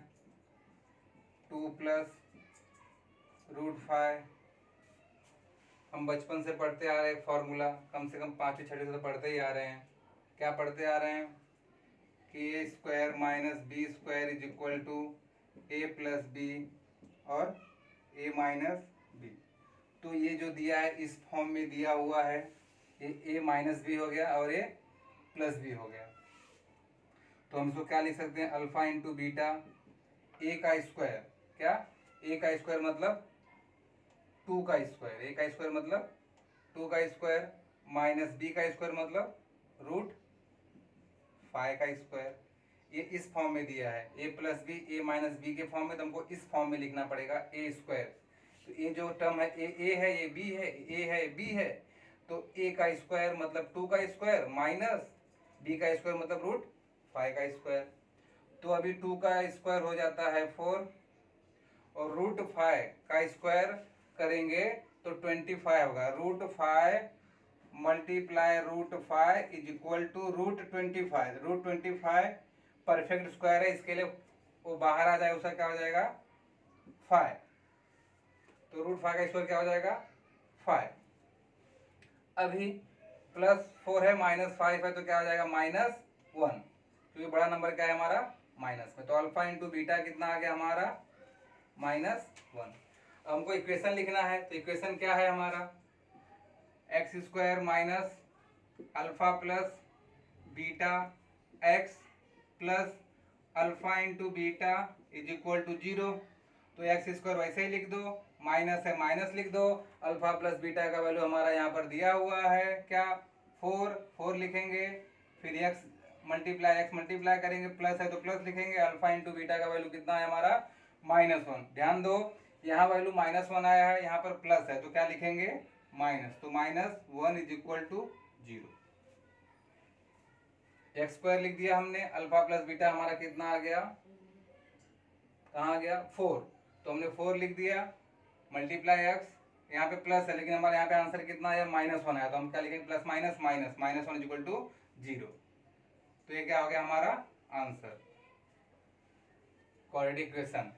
2 + √5। हम बचपन से पढ़ते आ रहे हैं फॉर्मूला, कम से कम 5वीं 6वीं से तो पढ़ते ही आ रहे हैं। क्या पढ़ते आ रहे हैं कि a² - b² is equal to a + b और a - b। तो ये जो दिया है इस फॉर्म में दिया हुआ है, ये a - b हो गया और a + b हो गया। तो हम इसको क्या लिख सकते हैं अल्फा इंटू बीटा a का स्क्वायर, क्या a का स्क्वायर मतलब 2 का स्क्वायर, a का स्क्वायर मतलब 2 का स्क्वायर माइनस b का स्क्वायर मतलब √5 का स्क्वायर। ये इस फॉर्म में दिया है a + b a - b के फॉर्म में, तो हमको इस फॉर्म में लिखना पड़ेगा a²। तो ये जो टर्म है a है, ये b है, a है b है, तो a का स्क्वायर मतलब 2 का स्क्वायर माइनस b का स्क्वायर मतलब √5 का स्क्वायर। तो अभी 2 का स्क्वायर हो जाता है 4, और रूट 5 का स्क्वायर करेंगे तो 25 होगा। Root 5 multiply root 5 is equal to root 25। Root 25 perfect square है, इसके लिए वो बाहर आ जाए, उसका क्या हो जाएगा 5। तो रूट 5 का स्क्वायर क्या हो जाएगा 5। अभी +4 है -5 है तो क्या हो जाएगा -1, क्योंकि बड़ा नंबर क्या है हमारा माइनस में। तो अल्फा इंटू बीटा कितना आ गया हमारा -1। अब हमको इक्वेशन लिखना है, तो इक्वेशन क्या है हमारा x² minus alpha plus beta x plus alpha into beta is equal to 0। तो x² वैसे ही लिख दो, माइनस है माइनस लिख दो, अल्फा प्लस बीटा का वैल्यू हमारा यहाँ पर दिया हुआ है क्या 4 लिखेंगे, फिर x मल्टीप्लाई करेंगे, प्लस है तो प्लस लिखेंगे, अल्फा इंटू बीटा का वैल्यू कितना है हमारा -1। ध्यान दो यहाँ वैल्यू -1 आया है, यहाँ पर प्लस है तो क्या लिखेंगे माइनस, तो -1 इज इक्वल टू 0। x² लिख दिया हमने, अल्फा प्लस बीटा हमारा कितना आ गया, कहाँ आ गया 4, तो हमने 4 लिख दिया, मल्टीप्लाई x, यहाँ पे प्लस है लेकिन हमारे यहाँ पे आंसर कितना आया -1 आया, तो हम क्या लिखेंगे plus minus minus -1 is equal to 0। तो ये क्या हो गया हमारा answer, quadratic equation,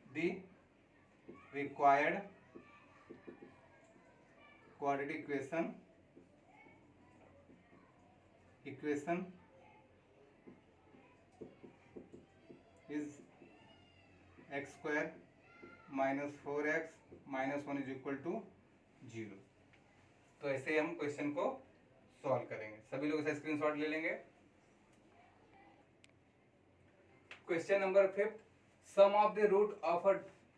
the required quadratic equation is x² -4x -1 is equal to 0। तो ऐसे हम क्वेश्चन को सॉल्व करेंगे। सभी लोग इसे स्क्रीनशॉट ले लेंगे। Question number 5, sum of the root of a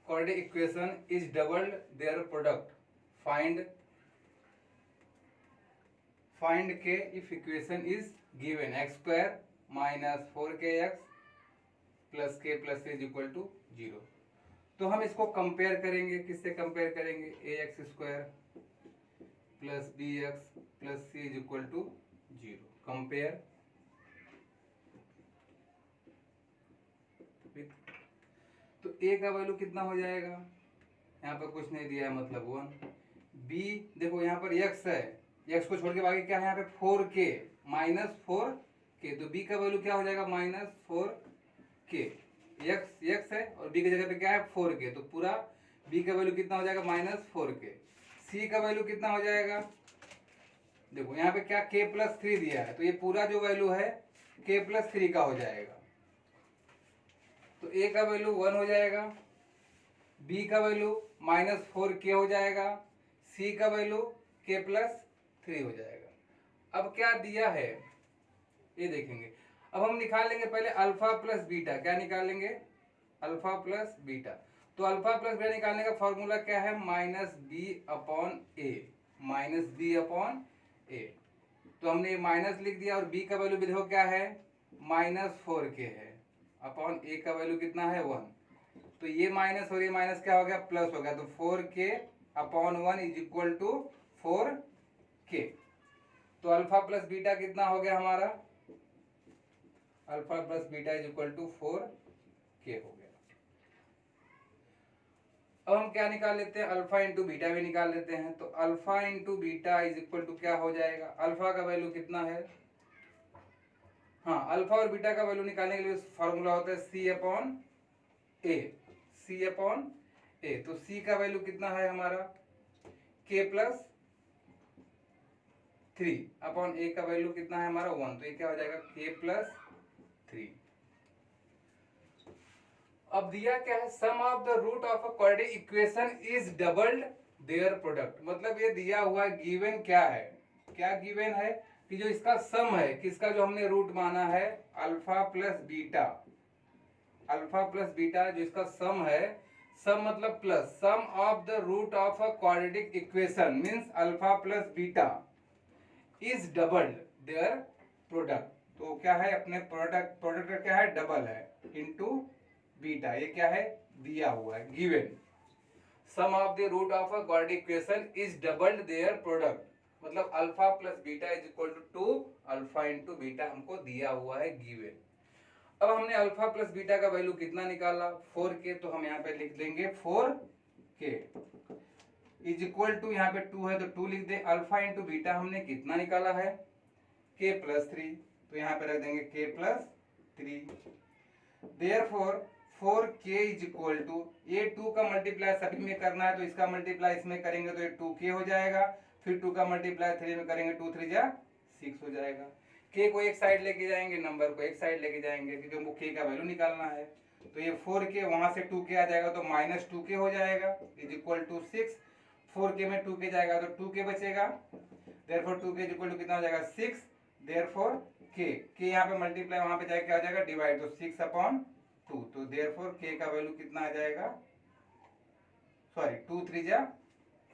quadratic equation is doubled their product, find k if equation is given x² -4kx plus k plus is equal to 0। तो हम इसको कंपेयर करेंगे, किससे कंपेयर करेंगे, ax² plus bx plus c is equal to 0। Compare तो a का value कितना हो जाएगा, यहाँ पर कुछ नहीं दिया है मतलब 1। b देखो यहाँ पर x है, x को छोड़ के बाकी क्या है यहाँ पे 4k -4k, तो b का वैल्यू क्या हो जाएगा -4k। x है और b की जगह पे क्या है 4k, तो पूरा b का वैल्यू कितना हो जाएगा -4k। c का वैल्यू कितना हो जाएगा, देखो यहाँ पे क्या k + 3 दिया है, तो ये पूरा जो वैल्यू है k + 3 का हो जाएगा। तो a का वैल्यू 1 हो जाएगा, b का वैल्यू -4k हो जाएगा, c का वैल्यू k + 3 हो जाएगा। अब क्या दिया है ये देखेंगे। अब हम निकाल लेंगे पहले अल्फा प्लस बीटा, क्या निकालेंगे अल्फा प्लस बीटा। तो अल्फा प्लस बीटा निकालने का फॉर्मूला क्या है -b/a। तो हमने ये माइनस लिख दिया, और b का वैल्यू भी देखो क्या है -4k है, अपॉन a का वैल्यू कितना है 1। तो ये माइनस और ये माइनस क्या हो गया प्लस हो गया, तो 4k/1 is equal to 4k। तो अल्फा प्लस बीटा कितना हो गया हमारा, alpha plus beta is equal to 4k हो गया। अब हम क्या निकाल लेते हैं, अल्फा इंटू बीटा भी निकाल लेते हैं। तो alpha into beta is equal to क्या हो जाएगा, अल्फा का वैल्यू कितना है, हाँ अल्फा और बीटा का वैल्यू निकालने के लिए फॉर्मूला होता है C/A। तो C का वैल्यू कितना है हमारा k + 3 अपॉन A का वैल्यू कितना है हमारा 1, तो ये क्या हो जाएगा k + 3। अब दिया क्या है, sum of the root of a quadratic equation is doubled their product. मतलब ये दिया हुआ गिवन क्या है, क्या गिवन है कि जो इसका सम है, किसका जो हमने रूट माना है अल्फा प्लस बीटा जो इसका सम है, सम मतलब plus, sum of the root of a quadratic equation means alpha plus beta is doubled their product. तो क्या है अपने प्रोडक्ट का क्या है डबल है इनटू बीटा, ये क्या है दिया हुआ है given. Sum of the root of a quadratic equation is doubled their product, मतलब alpha plus beta is equal to 2 alpha into beta हमको दिया हुआ है गिवन। अब हमने अल्फा प्लस बीटा का वैल्यू कितना निकाला 4k, तो हम यहाँ पे लिख देंगे 4k इज इक्वल टू, यहाँ पे 2 है तो 2 लिख दे। अल्फा इंटू बीटा हमने कितना निकाला है k प्लस 3, तो यहाँ पे रख देंगे k plus 3। Therefore 4k is equal to, ये 2 का मल्टीप्लाई सभी में करना है तो इसका मल्टीप्लाई इसमें करेंगे तो ये 2k हो जाएगा, फिर 2 का मल्टीप्लाई 3 में करेंगे 2 3 जा 6 हो जाएगा। k को एक साइड लेके जाएंगे, नंबर को एक साइड लेके जाएंगे क्योंकि हमको k का वैल्यू निकालना है। तो ये 4k वहां से 2k आ जाएगा तो माइनस 2k हो जाएगा इज इक्वल टू 6। 4k में 2k जाएगा तो 2k बचेगा, therefore 2k is equal to कितना हो जाएगा 6। देयरफॉर k यहाँ पे मल्टीप्लाई वहां पे जाके क्या हो जाएगा डिवाइड, तो 6/2, तो देयरफॉर k का वैल्यू कितना आ जाएगा, सॉरी 2 3 जा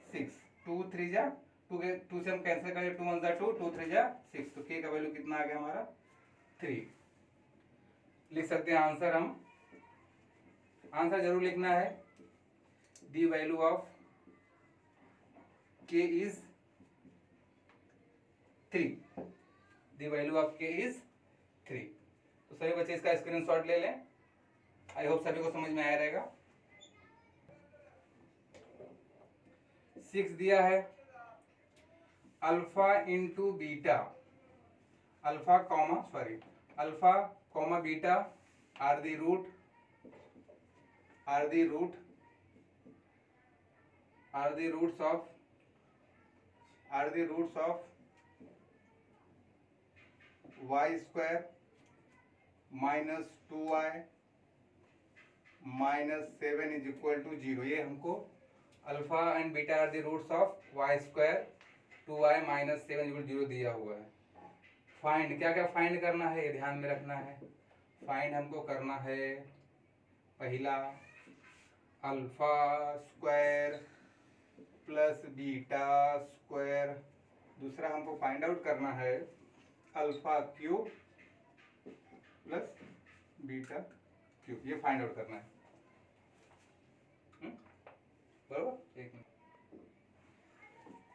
6, 2 3 जा 2 से हम कैंसिल करें, 2 1 जा 2, 2 3 जा 6, तो k का वैल्यू कितना आ गया हमारा 3। लिख सकते हैं आंसर, हम आंसर जरूर लिखना है। The value of k is 3, the value of k is 3। तो सभी बच्चे इसका स्क्रीनशॉट ले लें। आई होप सभी को समझ में आया रहेगा। 6 दिया है alpha into beta, alpha comma beta are the roots of y square minus 2y minus 7 is equal to 0। ये हमको alpha and beta are the roots of y square 2y minus 7 equal 0 दिया हुआ है। फाइंड, क्या क्या find करना है ये ध्यान में रखना है। फाइंड हमको करना है पहला alpha square plus beta square, दूसरा हमको फाइंड आउट करना है alpha cube plus beta cube, ये फाइंड आउट करना है। बराबर, एक मिनट।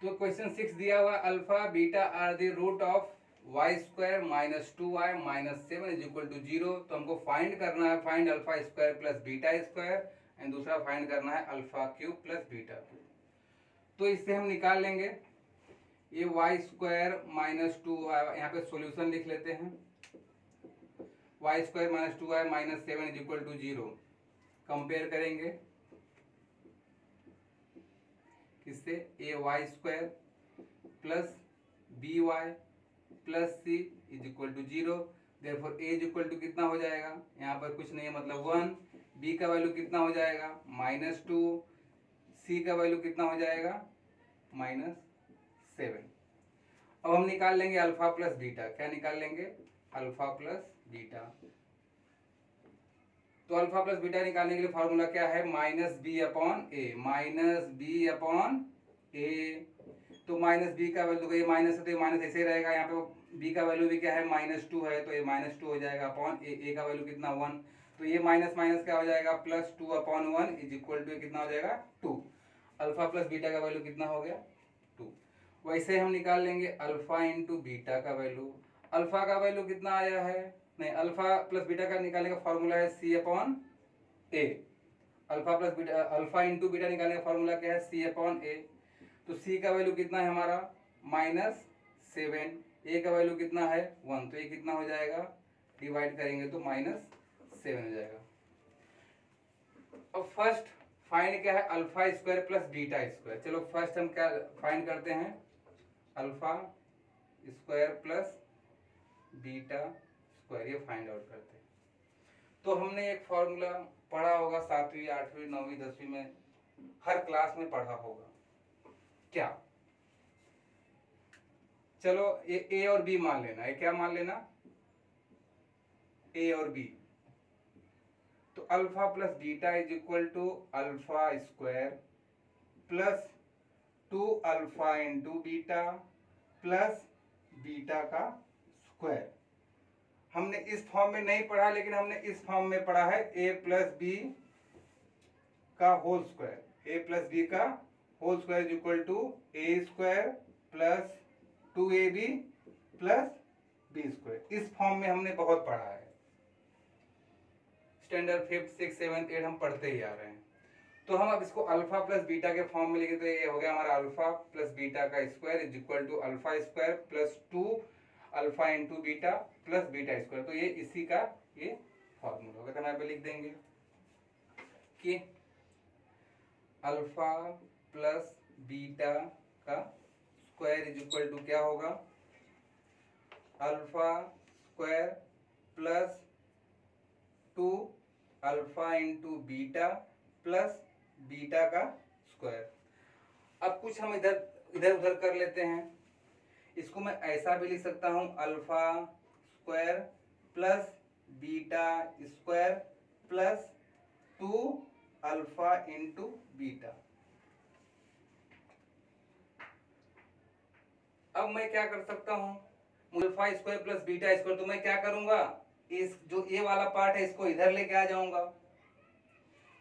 तो क्वेश्चन 6 दिया हुआ alpha beta are the root of y square minus 2y minus 7 is equal to 0। तो हमको फाइंड करना है, find alpha square plus beta square, and दूसरा फाइंड करना है alpha cube plus beta cube. तो इससे हम निकाल लेंगे ये y स्क्वायर माइनस 2y, यहाँ पे सॉल्यूशन लिख लेते हैं। y square minus 2y minus 7 is equal to 0, compare करेंगे किससे, a y square plus b y plus c is equal to 0। Therefore a is equal to कितना हो जाएगा, यहाँ पर कुछ नहीं है मतलब 1, बी का वैल्यू कितना हो जाएगा -2, सी का वैल्यू कितना हो जाएगा -7। अब हम निकाल लेंगे अल्फा प्लस बीटा। क्या निकाल लेंगे, अल्फा प्लस बीटा। तो अल्फा प्लस बीटा निकालने के लिए फॉर्मूला क्या है, -b/a, -b/a। तो माइनस बी का वैल्यू, ये माइनस है तो ये माइनस ऐसे रहेगा। यहाँ पे बी का वैल्यू भी क्या है -2 है, तो ये -2 हो जाएगा अपॉन ए का वैल्यू कितना 1, तो ये माइनस माइनस क्या हो जाएगा +2/1 इज इक्वल टू कितना हो जाएगा 2। अल्फा प्लस बीटा का वैल्यू कितना हो गया 2। वैसे हम निकाल लेंगे अल्फा इंटू बीटा का वैल्यू। अल्फा का वैल्यू कितना आया है, नहीं, अल्फा प्लस बीटा का निकालने का फॉर्मूला है c/a। Alpha plus beta, alpha into beta निकालने का फॉर्मूला क्या है c/a। तो c का वैल्यू कितना है हमारा -7, a का वैल्यू कितना है 1, तो ये कितना हो जाएगा, डिवाइड करेंगे तो -7 हो जाएगा। अब फर्स्ट फाइंड क्या है, alpha square plus beta square. चलो फर्स्ट हम क्या फाइंड करते हैं, alpha square plus beta square, ये फाइंड आउट करते हैं। तो हमने एक फॉर्मूला पढ़ा होगा 7वीं 8वीं 9वीं 10वीं में, हर क्लास में पढ़ा होगा। क्या, चलो ये ए और बी मान लेना है। क्या मान लेना, ए और बी। तो alpha plus beta is equal to alpha square plus 2 alpha into beta plus beta का स्क्वायर। हमने इस फॉर्म में नहीं पढ़ा, लेकिन हमने इस फॉर्म में पढ़ा है ए प्लस बी का whole square, a plus b का whole square is equal to a square plus 2ab plus b square. इस फॉर्म में हमने बहुत पढ़ा है। Standard 5th 6th 7th 8th हम पढ़ते ही आ रहे हैं। तो हम अब इसको अल्फा प्लस बीटा के फॉर्म में लिखे तो ये हो गया हमारा अल्फा प्लस बीटा का square is equal to alpha square plus 2 alpha into beta plus beta square. तो ये इसी का ये फॉर्मूला होगा। तो हम यहाँ पे लिख देंगे कि अल्फा प्लस बीटा का स्क्वायर इज इक्वल टू क्या होगा, alpha square plus 2 alpha into beta plus beta का स्क्वायर। अब कुछ हम इधर इधर उधर कर लेते हैं। इसको मैं ऐसा भी लिख सकता हूं, alpha square plus beta square plus 2 alpha into beta. अब मैं क्या कर सकता हूं, alpha square plus beta square, तो मैं क्या करूंगा, इस जो ये वाला पार्ट है इसको इधर लेके आ जाऊंगा।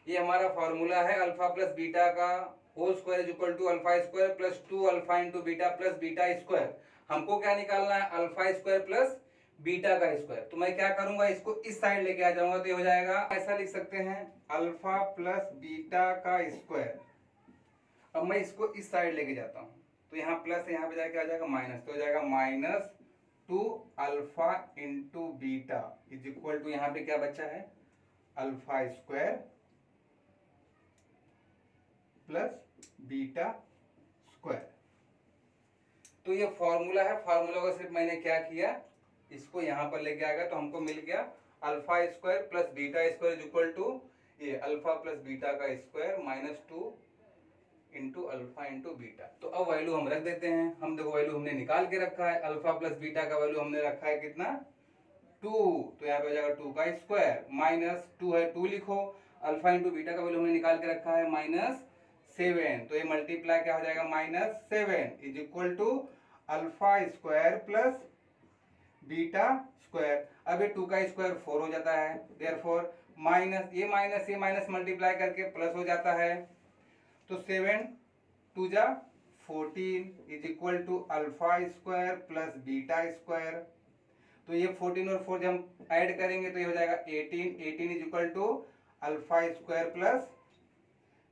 ये हमारा फॉर्मूला है अल्फा प्लस बीटा का whole square is equal to alpha square plus 2 alpha into beta plus beta square. हमको क्या निकालना है, अल्फा स्क्वायर प्लस बीटा का स्क्वायर। तो मैं क्या करूंगा, इसको इस साइड लेके आ जाऊंगा। तो ये हो जाएगा, ऐसा लिख सकते हैं, अल्फा प्लस बीटा का स्क्वायर। अब मैं इसको इस साइड लेके जाता हूँ तो यहाँ प्लस यहाँ पे जाके आ जाएगा माइनस, तो हो जाएगा minus 2 alpha into beta is equal to यहाँ पे क्या बचा है, alpha square plus beta square. तो ये फॉर्मूला है। फॉर्मूला को सिर्फ मैंने क्या किया, इसको यहां पर लेके आ गया, तो हमको मिल गया alpha square plus beta square is equal to ये अल्फा प्लस बीटा का square minus 2 into alpha into beta. तो अब वैल्यू हम रख देते हैं। हम देखो वैल्यू हमने निकाल के रखा है, अल्फा प्लस बीटा का वैल्यू हमने रखा है कितना, 2। तो यहाँ पे हो जाएगा 2 का स्क्वायर माइनस 2 है 2 लिखो, अल्फा इंटू बीटा का वैल्यू हमने निकाल के रखा है -7। तो ये मल्टीप्लाई क्या हो जाएगा, -7 is equal to alpha square plus beta square. अब ये 2 का स्क्वायर 4 हो जाता है, देयरफॉर माइनस ये माइनस मल्टीप्लाई करके प्लस हो जाता है। तो 7 2 जा 14 is equal to alpha square plus beta square. तो ये 14 और 4 जब हम ऐड करेंगे तो ये हो जाएगा 18 is equal to alpha square plus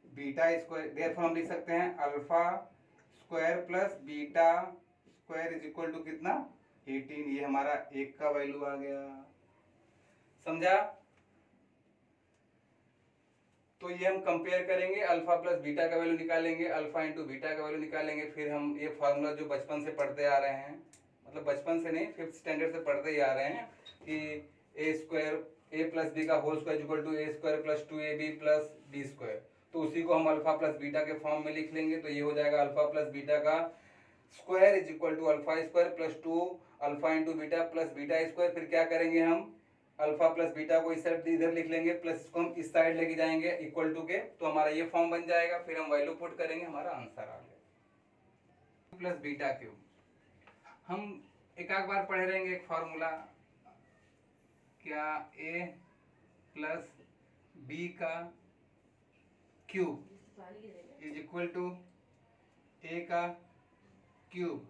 beta square. Therefore हम लिख सकते हैं alpha square plus beta square is equal to कितना, 18। ये हमारा 1 का वैल्यू आ गया, समझा। तो ये हम कंपेयर करेंगे, अल्फा प्लस बीटा का वैल्यू निकालेंगे, अल्फा इंटू बीटा का वैल्यू निकालेंगे। फिर हम ये फार्मूला जो बचपन से पढ़ते आ रहे हैं, मतलब बचपन से नहीं 5th स्टैंडर्ड से पढ़ते ही आ रहे हैं कि a square a plus b का whole square equal to a square plus 2ab plus b square. तो उसी को हम अल्फा प्लस बीटा के फॉर्म में लिख लेंगे। तो ये हो जाएगा अल्फा प्लस बीटा का square is equal to alpha square plus 2 alpha into beta plus beta square. फिर क्या करेंगे, हम अल्फा प्लस बीटा को इस साइड इधर लिख लेंगे, प्लस इसको हम इस साइड लेके जाएंगे इक्वल टू के, तो हमारा ये फॉर्म बन जाएगा। फिर हम वैल्यू पुट करेंगे, हमारा आंसर आ गया प्लस बीटा क्यूब। हम एक बार पढ़े रहेंगे एक फॉर्मूला, क्या ए प्लस बी का cube is equal to a का cube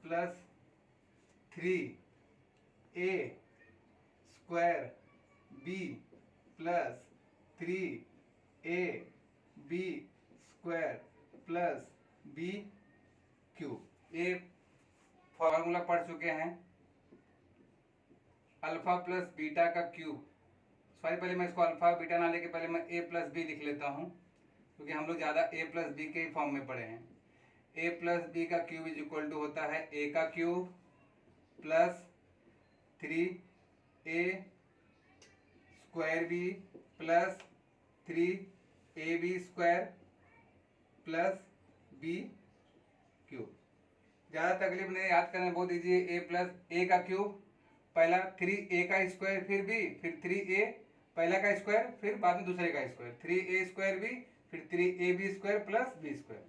plus 3a square b plus 3ab square plus b cube. ये फॉर्मूला पढ़ चुके हैं, अल्फा प्लस बीटा का क्यूब। सॉरी, पहले मैं इसको अल्फा बीटा ना लेके पहले मैं ए प्लस बी लिख लेता हूँ, क्योंकि हम लोग ज़्यादा ए प्लस बी के फॉर्म में पढ़े हैं। ए प्लस बी का क्यूब इज इक्वल टू होता है ए का cube plus 3a square b plus 3ab square plus b cube. ज़्यादा तकलीफ नहीं, याद करना बहुत ईजी है। ए प्लस ए का क्यूब, पहला 3a का स्क्वायर फिर बी, फिर 3a पहला का स्क्वायर फिर बाद में दूसरे का स्क्वायर, 3a स्क्वायर बी फिर 3ab square plus b square.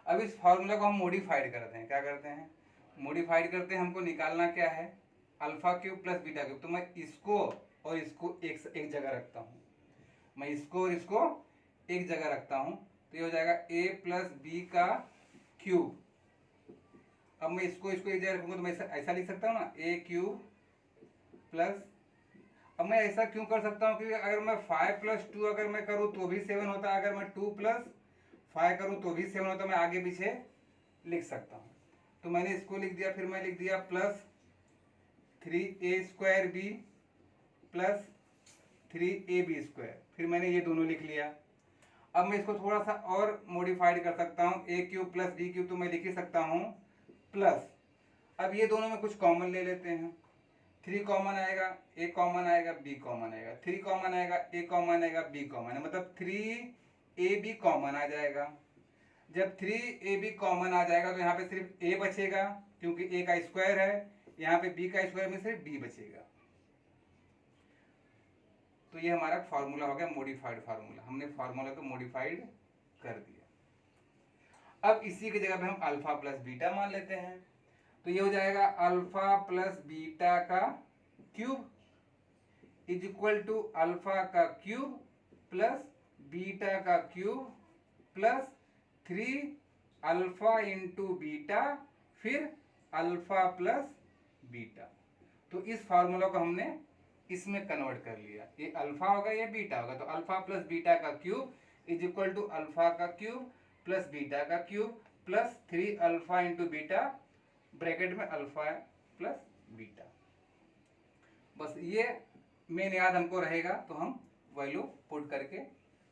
अब इस फॉर्मूला को हम मॉडिफाइड करते हैं। क्या करते हैं, मॉडिफाइड करते हैं। हमको निकालना क्या है, alpha cube plus beta cube. तो मैं इसको और इसको एक जगह रखता हूँ, मैं इसको और इसको एक जगह रखता हूँ। तो ये हो जाएगा a प्लस बी का क्यूब। अब मैं इसको एक जगह रखूंगा तो मैं ऐसा लिख सकता हूँ ना, a क्यूब प्लस, अब मैं ऐसा क्यों कर सकता हूँ, क्योंकि अगर मैं 5 + 2 अगर मैं करूँ तो भी 7 होता है, अगर मैं 2 + 5 करूँ तो भी 7 होता है, मैं आगे पीछे लिख सकता हूँ। तो मैंने इसको लिख दिया, फिर मैं लिख दिया +3a² b + 3ab², फिर मैंने ये दोनों लिख लिया। अब मैं इसको थोड़ा सा और मॉडिफाइड कर सकता हूँ, a³ + b³ तो मैं लिख ही सकता हूँ प्लस, अब ये दोनों में कुछ कॉमन ले लेते हैं, 3 कॉमन आएगा, a कॉमन आएगा, b कॉमन आएगा, 3 कॉमन आएगा, a कॉमन आएगा, b कॉमन है, मतलब 3ab कॉमन आ जाएगा। जब 3ab कॉमन आ जाएगा तो यहाँ पे सिर्फ a बचेगा, क्योंकि a का स्क्वायर है, यहाँ पे b का स्क्वायर में सिर्फ b बचेगा। तो ये हमारा फार्मूला हो गया मॉडिफाइड फार्मूला, हमने फार्मूला को मॉडिफाइड कर दिया। अब इसी की जगह पे हम अल्फा प्लस बीटा मान लेते हैं, तो ये हो जाएगा अल्फा प्लस बीटा का cube is equal to alpha का क्यूब प्लस बीटा का cube plus 3 alpha into beta फिर अल्फा प्लस बीटा। तो इस फार्मूला को हमने इसमें कन्वर्ट कर लिया, ये अल्फा होगा ये बीटा होगा, तो अल्फा प्लस बीटा का cube is equal to alpha का क्यूब प्लस बीटा का cube plus 3 alpha into beta bracket में अल्फा प्लस बीटा। बस ये मेन याद हमको रहेगा तो हम वैल्यू पुट करके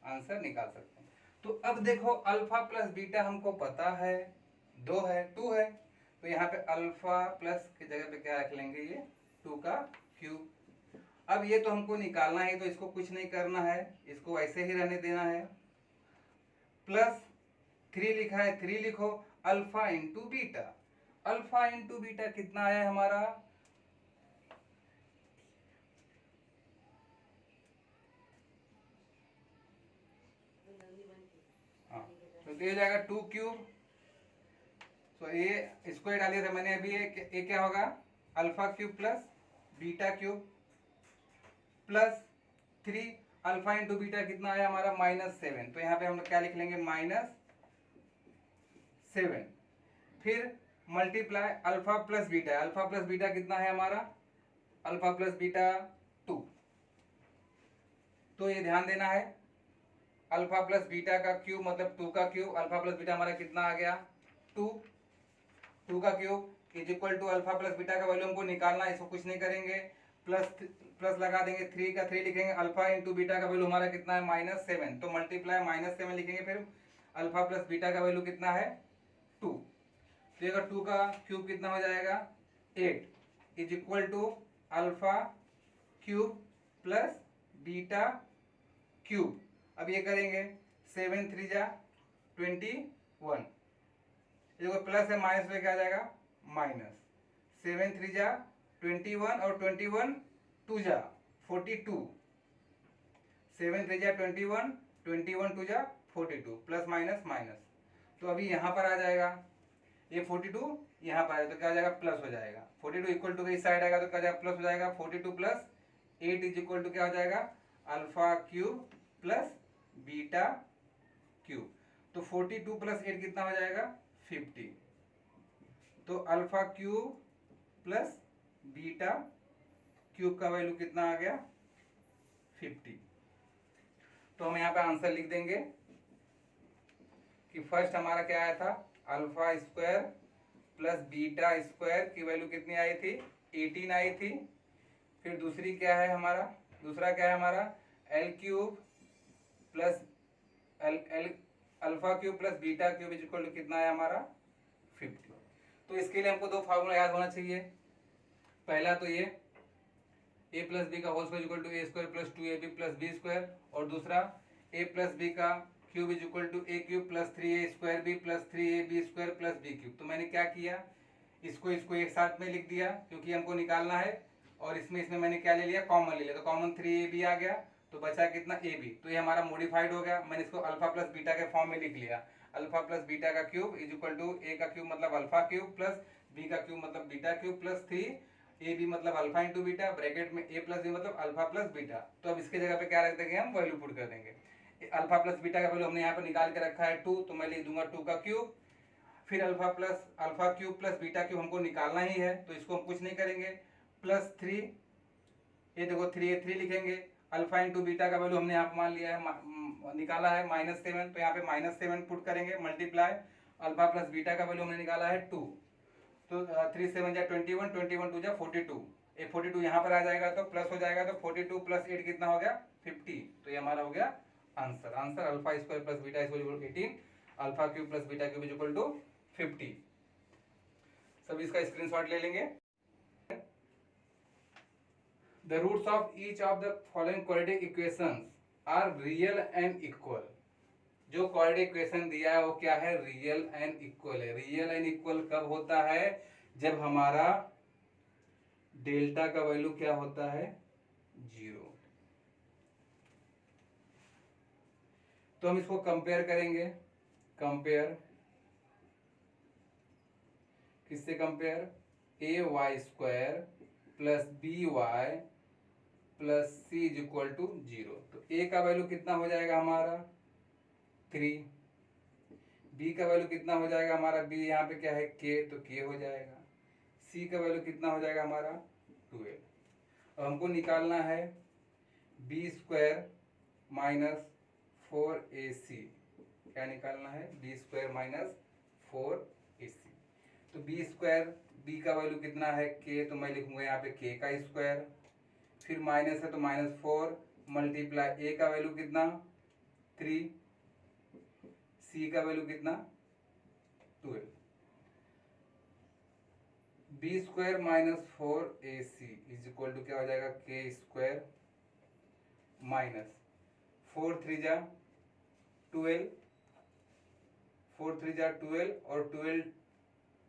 आंसर निकाल सकते हैं। तो अब देखो अल्फा प्लस बीटा हमको पता है 2 है 2 है, तो यहाँ पे अल्फा प्लस की जगह पे क्या रख लेंगे, ये 2 का क्यूब। अब ये तो हमको निकालना है, तो इसको कुछ नहीं करना है, इसको ऐसे ही रहने देना है, प्लस 3 लिखा है 3 लिखो, alpha into beta, alpha into beta कितना आया हमारा, हाँ तो ये हो जाएगा 2 क्यूब, तो ये स्क्वायर डालिए था मैंने अभी, ये क्या होगा alpha cube plus beta cube plus 3 alpha into beta कितना आया हमारा -7, तो यहाँ पे हम लोग क्या लिख लेंगे -7, फिर multiply alpha plus beta, alpha plus beta कितना है हमारा अल्फा प्लस बीटा 2, तो ये ध्यान देना है अल्फा प्लस बीटा का क्यूब मतलब 2 का क्यूब, अल्फा प्लस बीटा हमारा कितना आ गया 2 का cube is equal to alpha plus beta का वैल्यू हमको निकालना है, इसको कुछ नहीं करेंगे, प्लस लगा देंगे, 3 का 3 लिखेंगे, अल्फा इंटू बीटा का वैल्यू हमारा कितना है -7, तो मल्टीप्लाई -7 लिखेंगे, फिर अल्फा प्लस बीटा का वैल्यू कितना है 2, तो अगर 2 का क्यूब कितना हो जाएगा 8 is equal to alpha cube plus beta cube. अब ये करेंगे 7 3 जा 21, देखो प्लस है माइनस में क्या आ जाएगा माइनस, 7 3 जा 21 और 21 2 जा 42, 7 3 जा 21 21 2 जा 42 प्लस माइनस माइनस, तो अभी यहाँ पर आ जाएगा ये 42 यहाँ पर आएगा तो क्या आ जाएगा प्लस हो जाएगा, 42 इक्वल टू इस साइड आएगा तो क्या जाएगा प्लस हो जाएगा, 42 प्लस 8 इज इक्वल टू क्या हो जाएगा alpha cube plus beta cube, तो 42 प्लस 8 कितना हो जाएगा 50, तो alpha cube plus beta cube का वैल्यू कितना आ गया 50। तो हम यहाँ पे आंसर लिख देंगे कि फर्स्ट हमारा क्या आया था alpha square plus beta square की वैल्यू कितनी आई थी 18 आई थी, फिर दूसरा क्या है हमारा l cube plus l alpha cube plus beta cube is equal to कितना है हमारा 50। तो इसके लिए हमको दो फार्मूला याद होना चाहिए, पहला तो ये a प्लस बी का whole square equal to a square plus 2ab plus b square, और दूसरा a प्लस बी का cube is equal to a cube plus 3a square b plus 3ab square plus b cube. तो मैंने क्या किया इसको एक साथ में लिख दिया क्योंकि हमको निकालना है, और इसमें मैंने क्या ले लिया कॉमन ले लिया, तो कॉमन 3ab आ गया, तो बचा कितना ab, तो ये हमारा मॉडिफाइड हो गया, मैंने इसको अल्फा प्लस बीटा के फॉर्म में लिख लिया, अल्फा प्लस बीटा का cube is equal to a का क्यूब मतलब अल्फा क्यूब प्लस बी का क्यूब मतलब बीटा क्यूब प्लस 3ab मतलब अल्फा इंटू बीटा ब्रैकेट में a प्लस बी मतलब अल्फा प्लस बीटा। तो अब इसके जगह पे क्या रख देंगे हम वैल्यू पुट कर देंगे, अल्फा प्लस बीटा का वैल्यू हमने यहाँ पे निकाल के रखा है 2, तो मैं लिख दूंगा 2 का क्यूब, फिर alpha cube plus beta cube हमको निकालना ही है तो इसको हम कुछ नहीं करेंगे, प्लस 3 ये देखो 3 लिखेंगे, अल्फा इंटू बीटा का वैल्यू हमने यहाँ पे मान लिया है, निकाला है -7, तो यहाँ पे -7 पुट करेंगे, मल्टीप्लाई अल्फा प्लस बीटा का वैल्यू हमने निकाला है 2, तो 3 7 जा 21, 21 2 जा 42, एक 42 यहाँ पर आ जाएगा तो प्लस हो जाएगा, तो 42 प्लस 8 कितना हो गया 50, तो ये हमारा हो गया answer. Answer alpha square plus beta square equal 18, alpha cube plus beta cube equal to 50। सब इसका स्क्रीनशॉट ले लेंगे। The roots of each of the following quadratic equations are real and equal। जो क्वाड्रेटिक इक्वेशन दिया है वो क्या है, रियल एंड इक्वल है। रियल एंड इक्वल कब होता है, जब हमारा डेल्टा का वैल्यू क्या होता है 0। तो हम इसको कंपेयर करेंगे, कंपेयर किससे, compare ay² plus by plus c is equal to 0। तो a का वैल्यू कितना हो जाएगा हमारा 3, b का वैल्यू कितना हो जाएगा हमारा, b यहाँ पे क्या है k, तो k हो जाएगा, c का वैल्यू कितना हो जाएगा हमारा 12। अब हमको निकालना है b² माइनस 4ac, क्या निकालना है b² माइनस 4ac। तो b² b का वैल्यू कितना है k, तो मैं लिखूंगा यहाँ पे k का स्क्वायर, फिर माइनस है तो -4 मल्टीप्लाई a का वैल्यू कितना 3, c का वैल्यू कितना 12, b² minus 4ac is equal to क्या हो जाएगा k² माइनस 4 3 जा 12, 4 3 जा 12 और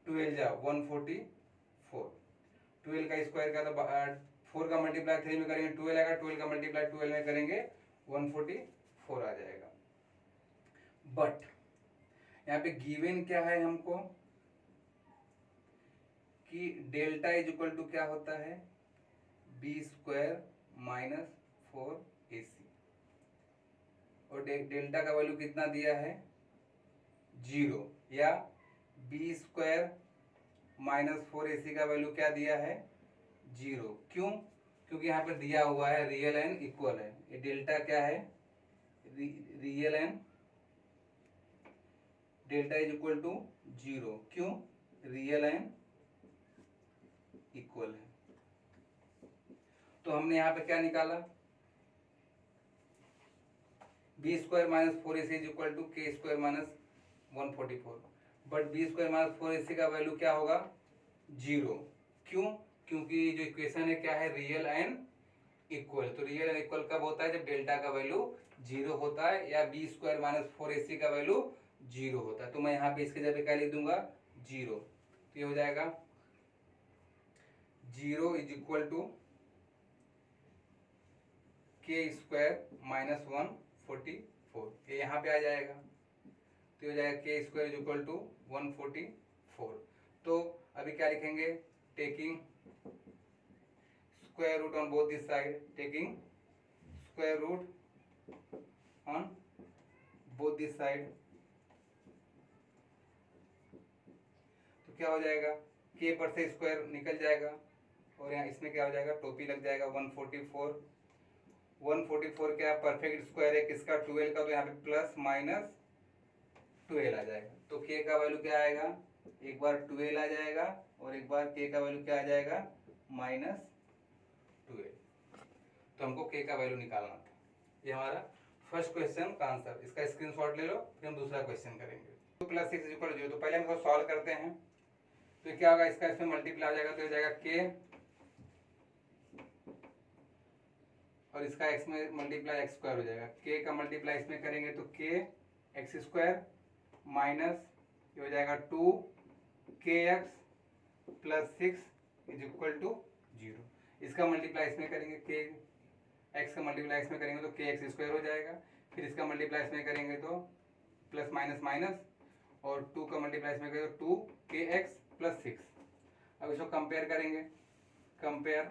12 जा 144, 12 का स्क्वायर का तो 4 का मल्टीप्लाई 3 में करेंगे 12 आएगा, 12 का मल्टीप्लाई 12 में करेंगे 144 आ जाएगा। बट यहाँ पे गिवन क्या है हमको कि डेल्टा इज इक्वल टू क्या होता है b² माइनस 4ac, और डेल्टा का वैल्यू कितना दिया है 0, या b² माइनस 4ac का वैल्यू क्या दिया है 0। क्यों, क्योंकि यहाँ पर दिया हुआ है रियल एंड इक्वल है, ये डेल्टा क्या है real and delta is equal to 0, क्यों रियल एंड इक्वल है। तो हमने यहाँ पे क्या निकाला b² minus 4ac is equal to k² minus 144, but b² minus 4ac का वैल्यू क्या होगा 0, क्यों, क्योंकि जो इक्वेशन है क्या है रियल एंड इक्वल। तो रियल एंड इक्वल कब होता है, जब डेल्टा का वैल्यू 0 होता है या b² माइनस 4ac का वैल्यू 0 होता है। तो मैं यहाँ पे इसके जगह क्या लिख दूंगा 0, तो ये हो जाएगा 0 is equal to k² minus 144, ये यहाँ पे आ जाएगा, तो हो जाएगा k² इज इक्वल टू 144। तो अभी क्या लिखेंगे, taking square root on both this side, taking square root on both this side, तो क्या हो जाएगा k पर से स्क्वायर निकल जाएगा और यहाँ इसमें क्या हो जाएगा टोपी लग जाएगा 144, 144 क्या परफेक्ट स्क्वायर है किसका 12 का, तो यहाँ पे प्लस माइनस 12 आ जाएगा। तो k का वैल्यू क्या आएगा, एक बार 12 आ जाएगा और एक बार k का वैल्यू क्या आ जाएगा -12। तो हमको k का वैल्यू निकालना था। ये हमारा फर्स्ट क्वेश्चन का आंसर, इसका स्क्रीनशॉट ले लो, फिर हम दूसरा क्वेश्चन करेंगे। 2 + 6 = 0, तो पहले हम इसको सॉल्व करते हैं। तो क्या होगा, इसका इसमें मल्टीप्लाई हो जाएगा, तो हो जाएगा k और इसका x में मल्टीप्लाई x² हो जाएगा। k का मल्टीप्लाई इसमें करेंगे तो k x² माइनस ये हो जाएगा 2kx + 6 इज इक्वल टू 0। इसका मल्टीप्लाई इसमें करेंगे k x का मल्टीप्लाई इसमें करेंगे तो kx² हो जाएगा, फिर इसका मल्टीप्लाई इसमें करेंगे तो प्लस माइनस माइनस, और 2 का मल्टीप्लाई इसमें करेंगे तो 2kx + 6। अब इसको कंपेयर करेंगे, कंपेयर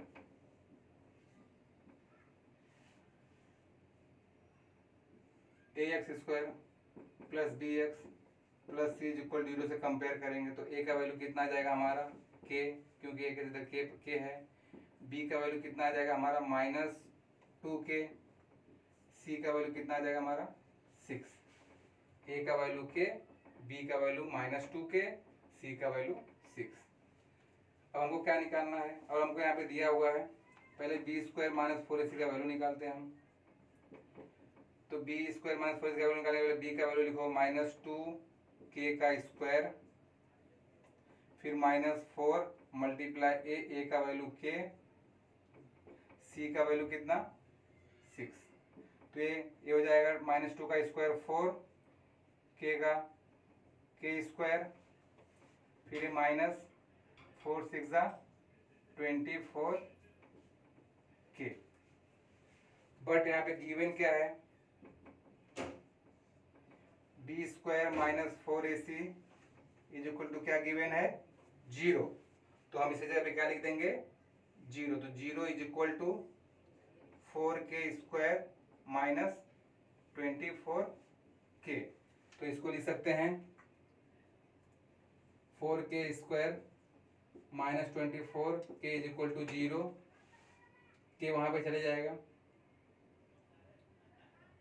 ax² + bx + c = 0 से कंपेयर करेंगे तो a का वैल्यू कितना आ जाएगा हमारा k, क्योंकि a के इधर k है, बी का वैल्यू कितना आ जाएगा हमारा -2k, सी का वैल्यू कितना आ जाएगा हमारा 6, ए का वैल्यू k, बी का वैल्यू -2k, सी का वैल्यू 6। अब हमको क्या निकालना है, और हमको यहाँ पे दिया हुआ है, पहले b² - 4ac का वैल्यू निकालते हैं हम। तो b² - 4ac का वैल्यू निकालने के लिए b का वैल्यू लिखो -2k का स्क्वायर, फिर -4 × a का वैल्यू k, c का वैल्यू कितना 6। तो ये हो जाएगा -2 का स्क्वायर 4, k का k², फिर -4 6 24 k। बट यहाँ पे गिवन क्या है, b² - 4ac is equal to क्या गिवन है 0। तो हम इसे जगह पे क्या लिख देंगे 0। तो 0 is equal to 4k² - 24k। तो इसको लिख सकते हैं 4k² - 24k is equal to 0। के वहां पे चले जाएगा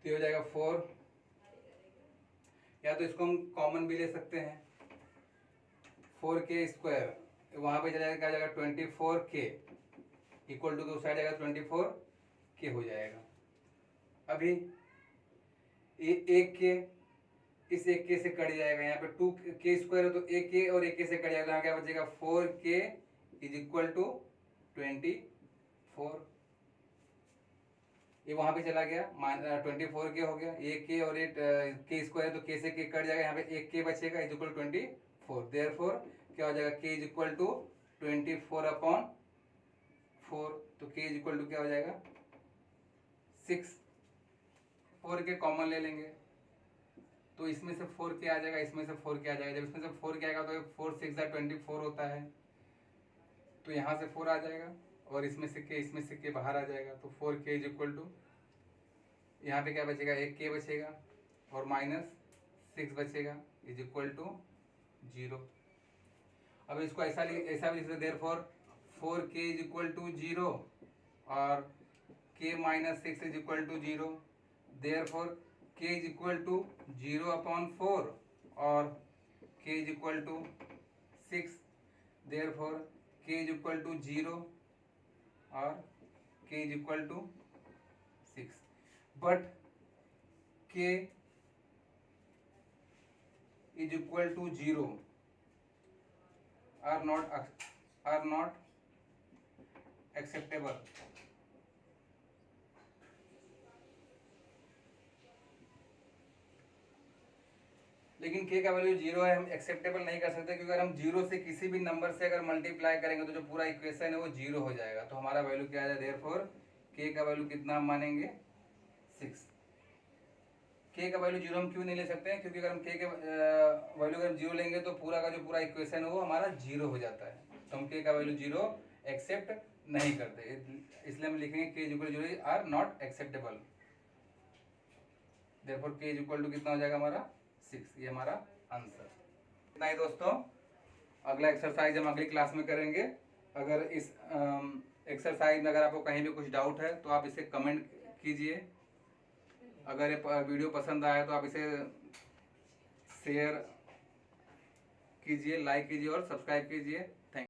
तो हो जाएगा 4, या तो इसको हम कॉमन भी ले सकते हैं, 4k² वहां पे चला जाएगा, क्या जाएगा 24k इक्वल टू तो साइड जाएगा 24k हो जाएगा। अभी एक के इस एक के से कट जाएगा, यहाँ पे 2k² है तो एक के और एक के से कट जाएगा, यहाँ क्या बचेगा 4k इज इक्वल टू 24। ये वहां पे चला गया 24k हो गया, एक के और एक k² है तो k से k कट जाएगा, यहाँ पे एक k बचेगा इज इक्वल 24। देयरफॉर क्या हो जाएगा k इज इक्वल टू 24/4। तो k इज इक्वल टू क्या हो जाएगा 6। 4k कॉमन ले लेंगे तो इसमें से 4k आ जाएगा, इसमें से 4k आ जाएगा। जब इसमें से 4k आएगा तो 4 6 24 होता है, तो यहाँ से 4 आ जाएगा और इसमें से k बाहर आ जाएगा। तो 4k इज इक्वल टू यहाँ पे क्या बचेगा, एक k बचेगा और -6 बचेगा इज इक्वल टू 0। अब इसको ऐसा भी लिख सकते, therefore 4k is equal to 0 और k - 6 is equal to 0। Therefore k is equal to 0/4 और k is equal to 6। Therefore k is equal to 0 और k is equal to 6। But k is equal to 0 are not acceptable। लेकिन k का value 0 है, हम acceptable नहीं कर सकते, क्योंकि अगर हम 0 से किसी भी नंबर से अगर मल्टीप्लाई करेंगे तो जो पूरा इक्वेशन है वो 0 हो जाएगा। तो हमारा वैल्यू क्या आ जाए, देयरफॉर k का वैल्यू कितना हम मानेंगे 6। k का वैल्यू 0 हम क्यों नहीं ले सकते हैं, क्योंकि अगर हम k के वैल्यू अगर हम 0 लेंगे तो पूरा का जो पूरा इक्वेशन है वो हमारा 0 हो जाता है। तो हम k का वैल्यू 0 एक्सेप्ट नहीं करते, इसलिए हम लिखेंगे k is equal to 0 are not acceptable. Therefore k is equal to कितना हो जाएगा हमारा 6। ये हमारा आंसर। इतना ही दोस्तों, अगला एक्सरसाइज हम अगली क्लास में करेंगे। अगर इस एक्सरसाइज में अगर आपको कहीं भी कुछ डाउट है तो आप इसे कमेंट कीजिए। अगर ये वीडियो पसंद आया तो आप इसे शेयर कीजिए, लाइक कीजिए और सब्सक्राइब कीजिए।